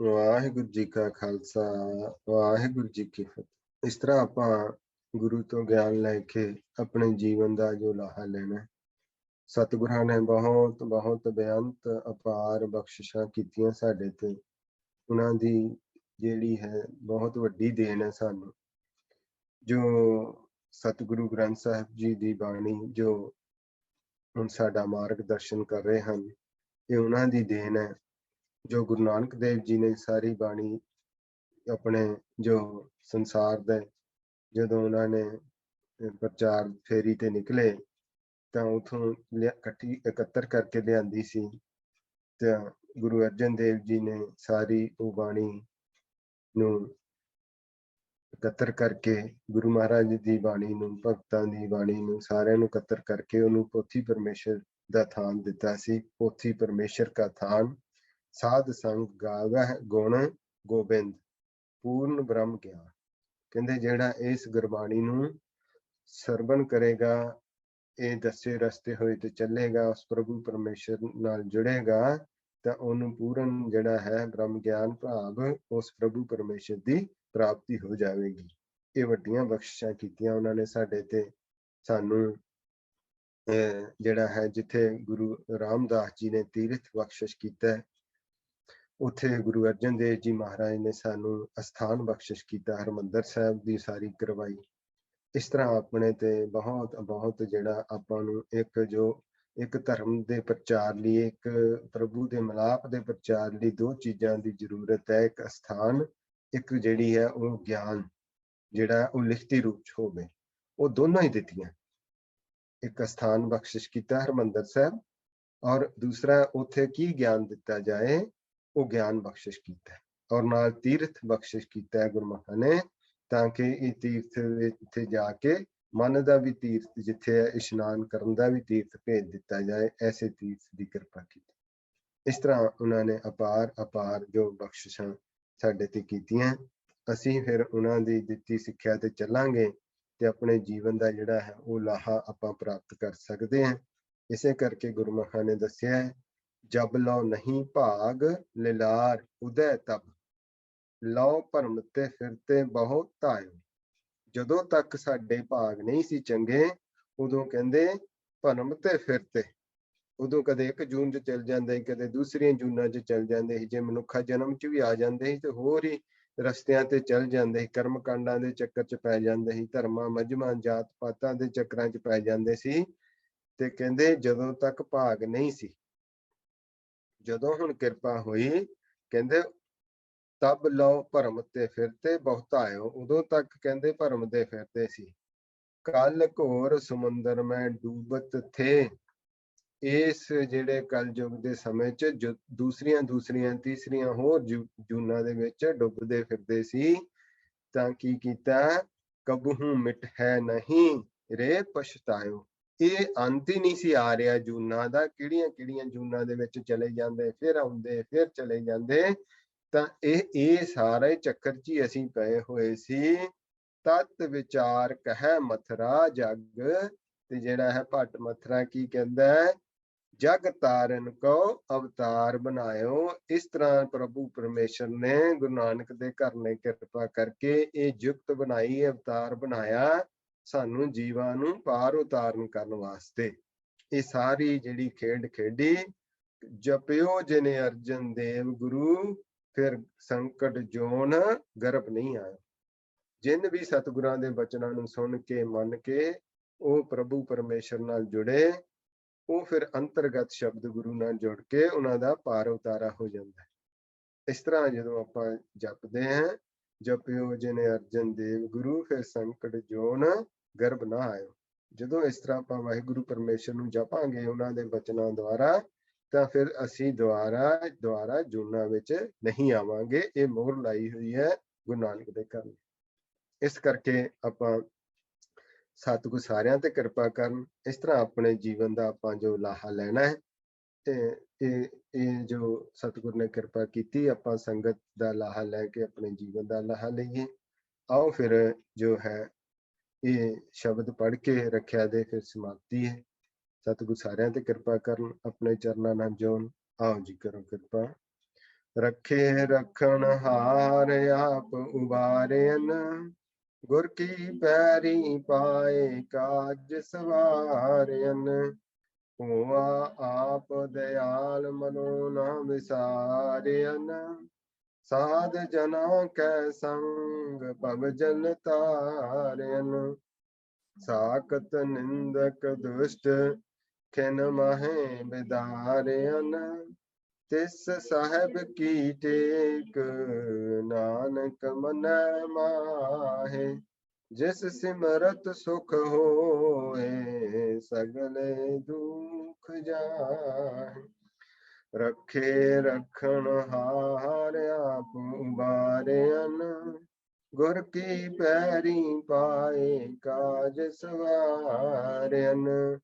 ਵਾਹਿਗੁਰੂ ਜੀ ਕਾ ਖਾਲਸਾ, ਵਾਹਿਗੁਰੂ ਜੀ ਕੀ ਫਤਿਹ। ਇਸ ਤਰ੍ਹਾਂ ਆਪਾਂ ਗੁਰੂ ਤੋਂ ਗਿਆਨ ਲੈ ਕੇ ਆਪਣੇ ਜੀਵਨ ਦਾ ਜੋ ਲਾਹਾ ਲੈਣਾ ਹੈ। ਸਤਿਗੁਰਾਂ ਨੇ ਬਹੁਤ ਬਹੁਤ ਬੇਅੰਤ ਅਪਾਰ ਬਖਸ਼ਿਸ਼ਾਂ ਕੀਤੀਆਂ ਸਾਡੇ ਤੇ। ਉਹਨਾਂ ਦੀ ਜਿਹੜੀ ਹੈ ਬਹੁਤ ਵੱਡੀ ਦੇਣ ਹੈ ਸਾਨੂੰ। ਜੋ ਸਤਿਗੁਰੂ ਗ੍ਰੰਥ ਸਾਹਿਬ ਜੀ ਦੀ ਬਾਣੀ ਜੋ ਹੁਣ ਸਾਡਾ ਮਾਰਗਦਰਸ਼ਨ ਕਰ ਰਹੇ ਹਨ, ਇਹ ਉਹਨਾਂ ਦੀ ਦੇਣ ਹੈ। ਜੋ ਗੁਰੂ ਨਾਨਕ ਦੇਵ ਜੀ ਨੇ ਸਾਰੀ ਬਾਣੀ ਆਪਣੇ ਜੋ ਸੰਸਾਰ ਦੇ ਜਦੋਂ ਉਹਨਾਂ ਨੇ ਪ੍ਰਚਾਰ ਫੇਰੀ ਤੇ ਨਿਕਲੇ ਤਾਂ ਉਥੋਂ ਇਕੱਤਰ ਕਰਕੇ ਲਿਆਂਦੀ ਸੀ। ਤੇ ਗੁਰੂ ਅਰਜਨ ਦੇਵ ਜੀ ਨੇ ਸਾਰੀ ਉਹ ਬਾਣੀ ਨੂੰ ਇਕੱਤਰ ਕਰਕੇ ਗੁਰੂ ਮਹਾਰਾਜ ਦੀ ਬਾਣੀ ਨੂੰ, ਭਗਤਾਂ ਦੀ ਬਾਣੀ ਨੂੰ, ਸਾਰਿਆਂ ਨੂੰ ਇਕੱਤਰ ਕਰਕੇ ਉਹਨੂੰ ਪੋਥੀ ਪਰਮੇਸ਼ਰ ਦਾ ਥਾਨ ਦਿੱਤਾ ਸੀ। ਪੋਥੀ ਪਰਮੇਸ਼ਰ ਕਾ ਥਾਨ, ਸਾਧ ਸੰਗ ਗਾਵਹਿ ਗੁਣ ਗੋਬਿੰਦ, ਪੂਰਨ ਬ੍ਰਹਮ ਗਿਆਨ। ਕਹਿੰਦੇ ਜਿਹੜਾ ਇਸ ਗੁਰਬਾਣੀ ਨੂੰ ਸਰਵਣ ਕਰੇਗਾ, ਇਹ ਦੱਸੇ ਰਸਤੇ ਹੋਏ ਤੇ ਚੱਲੇਗਾ, ਉਸ ਪ੍ਰਭੂ ਪਰਮੇਸ਼ਰ ਨਾਲ ਜੁੜੇਗਾ, ਤਾਂ ਉਹਨੂੰ ਪੂਰਨ ਜਿਹੜਾ ਹੈ ਬ੍ਰਹਮ ਗਿਆਨ ਭਾਵ ਉਸ ਪ੍ਰਭੂ ਪਰਮੇਸ਼ਰ ਦੀ ਪ੍ਰਾਪਤੀ ਹੋ ਜਾਵੇਗੀ। ਇਹ ਵੱਡੀਆਂ ਬਖਸ਼ਿਸ਼ਾਂ ਕੀਤੀਆਂ ਉਹਨਾਂ ਨੇ ਸਾਡੇ ਤੇ। ਸਾਨੂੰ ਜਿਹੜਾ ਹੈ ਜਿੱਥੇ ਗੁਰੂ ਰਾਮਦਾਸ ਜੀ ਨੇ ਤੀਰਥ ਬਖਸ਼ਿਸ਼ ਕੀਤਾ, ਉੱਥੇ ਗੁਰੂ ਅਰਜਨ ਦੇਵ ਜੀ ਮਹਾਰਾਜ ਨੇ ਸਾਨੂੰ ਅਸਥਾਨ ਬਖਸ਼ਿਸ਼ ਕੀਤਾ, ਹਰਿਮੰਦਰ ਸਾਹਿਬ ਦੀ ਸਾਰੀ ਕਰਵਾਈ। ਇਸ ਤਰ੍ਹਾਂ ਆਪਣੇ ਤੇ ਬਹੁਤ ਬਹੁਤ ਜਿਹੜਾ ਆਪਾਂ ਨੂੰ ਇੱਕ ਧਰਮ ਦੇ ਪ੍ਰਚਾਰ ਲਈ, ਇੱਕ ਪ੍ਰਭੂ ਦੇ ਮਿਲਾਪ ਦੇ ਪ੍ਰਚਾਰ ਲਈ ਦੋ ਚੀਜ਼ਾਂ ਦੀ ਜ਼ਰੂਰਤ ਹੈ। ਇੱਕ ਅਸਥਾਨ, ਇੱਕ ਜਿਹੜੀ ਹੈ ਉਹ ਗਿਆਨ ਜਿਹੜਾ ਉਹ ਲਿਖਤੀ ਰੂਪ ਚ ਹੋਵੇ। ਉਹ ਦੋਨੋਂ ਹੀ ਦਿੱਤੀਆਂ। ਇੱਕ ਅਸਥਾਨ ਬਖਸ਼ਿਸ਼ ਕੀਤਾ ਹਰਿਮੰਦਰ ਸਾਹਿਬ, ਔਰ ਦੂਸਰਾ ਉੱਥੇ ਕੀ ਗਿਆਨ ਦਿੱਤਾ ਜਾਏ ਉਹ ਗਿਆਨ ਬਖਸ਼ਿਸ਼ ਕੀਤਾ, ਔਰ ਨਾਲ ਤੀਰਥ ਬਖਸ਼ਿਸ਼ ਕੀਤਾ ਗੁਰਮੁਖਾਂ ਨੇ, ਤਾਂ ਕਿ ਇਹ ਤੀਰਥ ਇੱਥੇ ਜਾ ਕੇ ਮਨ ਦਾ ਵੀ ਤੀਰਥ ਜਿੱਥੇ ਹੈ, ਇਸ਼ਨਾਨ ਕਰਨ ਦਾ ਵੀ ਤੀਰਥ ਭੇਜ ਦਿੱਤਾ ਜਾਏ। ਐਸੇ ਤੀਰਥ ਦੀ ਕਿਰਪਾ ਕੀਤੀ। ਇਸ ਤਰ੍ਹਾਂ ਉਹਨਾਂ ਨੇ ਅਪਾਰ ਜੋ ਬਖਸ਼ਿਸ਼ਾਂ ਸਾਡੇ ਤੇ ਕੀਤੀਆਂ। ਅਸੀਂ ਫਿਰ ਉਹਨਾਂ ਦੀ ਦਿੱਤੀ ਸਿੱਖਿਆ ਤੇ ਚੱਲਾਂਗੇ ਤੇ ਆਪਣੇ ਜੀਵਨ ਦਾ ਜਿਹੜਾ ਹੈ ਉਹ ਲਾਹਾ ਆਪਾਂ ਪ੍ਰਾਪਤ ਕਰ ਸਕਦੇ ਹਾਂ। ਇਸੇ ਕਰਕੇ ਗੁਰਮੁਖਾਂ ਨੇ ਦੱਸਿਆ, ਜਬ ਲਓ ਨਹੀਂ ਭਾਗ ਲਿਲਾਰ ਉਦੈ ਤਬ, ਲਓ ਭਰਮ ਤੇ ਫਿਰਤੇ ਬਹੁਤ ਧਾਇਓ। ਜਦੋਂ ਤੱਕ ਸਾਡੇ ਭਾਗ ਨਹੀਂ ਸੀ ਚੰਗੇ, ਉਦੋਂ ਕਹਿੰਦੇ ਭਰਮ ਤੇ ਫਿਰਤੇ, ਉਦੋਂ ਕਦੇ ਇੱਕ ਜੂਨ ਚ ਚਲ ਜਾਂਦੇ, ਕਦੇ ਦੂਸਰੀਆਂ ਜੂਨਾਂ ਚ ਚਲ ਜਾਂਦੇ ਸੀ। ਜੇ ਮਨੁੱਖਾ ਜਨਮ ਚ ਵੀ ਆ ਜਾਂਦੇ ਸੀ ਤੇ ਹੋਰ ਹੀ ਰਸਤਿਆਂ ਤੇ ਚਲ ਜਾਂਦੇ ਸੀ, ਕਰਮ ਕਾਂਡਾਂ ਦੇ ਚੱਕਰ ਚ ਪੈ ਜਾਂਦੇ ਸੀ, ਧਰਮਾਂ ਮਜਮਾਂ ਜਾਤ ਪਾਤਾਂ ਦੇ ਚੱਕਰਾਂ ਚ ਪੈ ਜਾਂਦੇ ਸੀ। ਤੇ ਕਹਿੰਦੇ ਜਦੋਂ ਤੱਕ ਭਾਗ ਨਹੀਂ ਸੀ, ਜਦੋਂ ਹੁਣ ਕਿਰਪਾ ਹੋਈ, ਕਹਿੰਦੇ ਤਬ ਲਓ ਭਰਮ ਤੇ ਫਿਰਤੇ ਬਹੁਤਾਇਓ, ਉਦੋਂ ਤੱਕ ਕਹਿੰਦੇ ਭਰਮ ਦੇ ਫਿਰਦੇ ਸੀ। ਕਲ ਘੋਰ ਸਮੁੰਦਰ ਮੈਂ ਡੂਬਤ ਥੇ, ਇਸ ਜਿਹੜੇ ਕਲਯੁਗ ਦੇ ਸਮੇਂ ਚ ਦੂਸਰੀਆਂ ਤੀਸਰੀਆਂ ਹੋਰ ਜੂਨਾਂ ਦੇ ਵਿੱਚ ਡੁੱਬਦੇ ਫਿਰਦੇ ਸੀ। ਤਾਂ ਕੀ ਕੀਤਾ, ਕਬਹੂ ਮਿਟ ਹੈ ਨਹੀਂ ਰੇ ਪਛਤਾਇਓ। ਇਹ ਅੰਤ ਹੀ ਨਹੀਂ ਸੀ ਆ ਰਿਹਾ ਜੂਨਾਂ ਦਾ, ਕਿਹੜੀਆਂ ਜੂਨਾਂ ਦੇ ਵਿੱਚ ਚਲੇ ਜਾਂਦੇ, ਫਿਰ ਆਉਂਦੇ, ਫਿਰ ਚਲੇ ਜਾਂਦੇ। ਤਾਂ ਇਹ ਸਾਰੇ ਚੱਕਰ ਚ ਹੀ ਅਸੀਂ ਪਏ ਹੋਏ ਸੀ। ਤਤ ਵਿਚਾਰ ਕਹਿ ਮਥਰਾ ਜਗ, ਤੇ ਜਿਹੜਾ ਹੈ ਭੱਟ ਮਥਰਾ ਕੀ ਕਹਿੰਦਾ ਹੈ, ਜਗ ਤਾਰਨ ਕੋ ਅਵਤਾਰ ਬਣਾਇਓ। ਇਸ ਤਰ੍ਹਾਂ ਪ੍ਰਭੂ ਪਰਮੇਸ਼ਰ ਨੇ ਗੁਰੂ ਨਾਨਕ ਦੇ ਘਰ ਨੇ ਕਿਰਪਾ ਕਰਕੇ ਇਹ ਜੁਗਤ ਬਣਾਈ, ਅਵਤਾਰ ਬਣਾਇਆ ਸਾਨੂੰ ਜੀਵਾਂ ਨੂੰ ਪਾਰ ਉਤਾਰਨ ਕਰਨ ਵਾਸਤੇ। ਇਹ ਸਾਰੀ ਜਿਹੜੀ ਖੇਡ ਖੇਡੀ, ਜਪਿਓ ਜਿਨੇ ਅਰਜਨ ਦੇਵ ਗੁਰੂ, ਫਿਰ ਸੰਕਟ ਜੋਨ ਗਰਭ ਨਹੀਂ ਆਇਆ। ਜਿਨ ਵੀ ਸਤਿਗੁਰਾਂ ਦੇ ਬਚਨਾਂ ਨੂੰ ਸੁਣ ਕੇ ਮੰਨ ਕੇ ਉਹ ਪ੍ਰਭੂ ਪਰਮੇਸ਼ਰ ਨਾਲ ਜੁੜੇ, ਉਹ ਫਿਰ ਅੰਤਰਗਤ ਸ਼ਬਦ ਗੁਰੂ ਨਾਲ ਜੁੜ ਕੇ ਉਹਨਾਂ ਦਾ ਪਾਰ ਉਤਾਰਾ ਹੋ ਜਾਂਦਾ ਹੈ। ਇਸ ਤਰ੍ਹਾਂ ਜਦੋਂ ਆਪਾਂ ਜਪਦੇ ਹਾਂ, ਜਪਿਓ ਜਿਨੇ ਅਰਜਨ ਦੇਵ ਗੁਰੂ, ਫਿਰ ਸੰਕਟ ਜੋਨ ਗਰਭ ਨਾ ਆਇਓ। ਜਦੋਂ ਇਸ ਤਰ੍ਹਾਂ ਆਪਾਂ ਵਾਹਿਗੁਰੂ ਪਰਮੇਸ਼ਰ ਨੂੰ ਜਪਾਂਗੇ ਉਹਨਾਂ ਦੇ ਬਚਨਾਂ ਦੁਆਰਾ, ਤਾਂ ਫਿਰ ਅਸੀਂ ਦੁਆਰਾ ਜੂਨਾਂ ਵਿੱਚ ਨਹੀਂ ਆਵਾਂਗੇ। ਇਹ ਮੋਹਰ ਲਾਈ ਹੋਈ ਹੈ ਗੁਰੂ ਨਾਨਕ ਦੇ ਘਰ। ਇਸ ਕਰਕੇ ਆਪਾਂ ਸਤਿਗੁਰ ਸਾਰਿਆਂ ਤੇ ਕਿਰਪਾ ਕਰਨ। ਇਸ ਤਰ੍ਹਾਂ ਆਪਣੇ ਜੀਵਨ ਦਾ ਆਪਾਂ ਜੋ ਲਾਹਾ ਲੈਣਾ ਹੈ, ਤੇ ਇਹ ਜੋ ਸਤਿਗੁਰ ਨੇ ਕਿਰਪਾ ਕੀਤੀ, ਆਪਾਂ ਸੰਗਤ ਦਾ ਲਾਹਾ ਲੈ ਕੇ ਆਪਣੇ ਜੀਵਨ ਦਾ ਲਾਹਾ ਲਈਏ। ਆਓ ਫਿਰ ਜੋ ਹੈ ਇਹ ਸ਼ਬਦ ਪੜ੍ਹ ਕੇ ਰੱਖਿਆ ਦੇ ਫਿਰ ਸਮਾਪਤੀ ਹੈ। ਸਤਿਗੁਰ ਸਾਰਿਆਂ ਤੇ ਕਿਰਪਾ ਕਰਨ, ਆਪਣੇ ਚਰਨਾਂ ਨਾਲ ਜੋਨ। ਆਓ ਜੀ ਕਰੋ ਕਿਰਪਾ। रखे रखन हार आप उबारेन, गुर की पैरी पाए काज सवारयन। हुआ आप दयाल मनो न विसारयन, साध जना कै संग पव जल तारयन। साकत निंदक दुष्ट खिन महे बिदारयन, तिस साहेब की टेक नानक मन माहे। जिस सिमरत सुख होए सगले दुख जाहे। रखे रखन हार आप उबारयन, गुर की पैरी पाए काज सवारयन।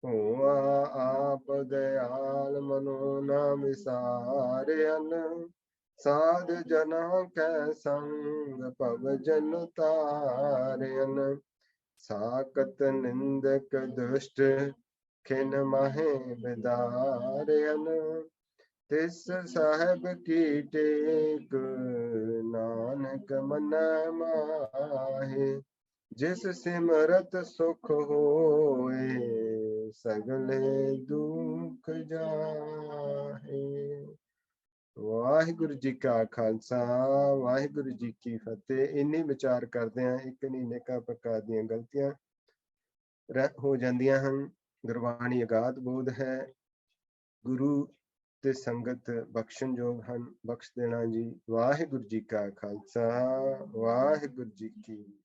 हुआ आप दयाल मनो न विसारयन, साध जना कै संग पव जन तारयन। साकत निंदक दुष्ट खिन महे बिदारयन, तिस साहेब की टेक नानक मन माहे। जिस सिमरत सुख होए सगले दुख जाहे। वाहिगुरु जी का खालसा वाहिगुरु जी की फतेह। इन्नी विचार करते हैं एक नहीं नेका प्रकार ਦੀਆਂ ਗਲਤੀਆਂ ਹੋ ਜਾਂਦੀਆਂ ਹਨ। ਗੁਰਬਾਣੀ ਅਗਾਧ ਬੋਧ ਹੈ। ਗੁਰੂ ਤੇ ਸੰਗਤ ਬਖਸ਼ਣਯੋਗ ਹਨ। ਬਖਸ਼ ਦੇਣਾ ਜੀ। ਵਾਹਿਗੁਰੂ ਜੀ ਕਾ ਖਾਲਸਾ ਵਾਹਿਗੁਰੂ ਜੀ ਕੀ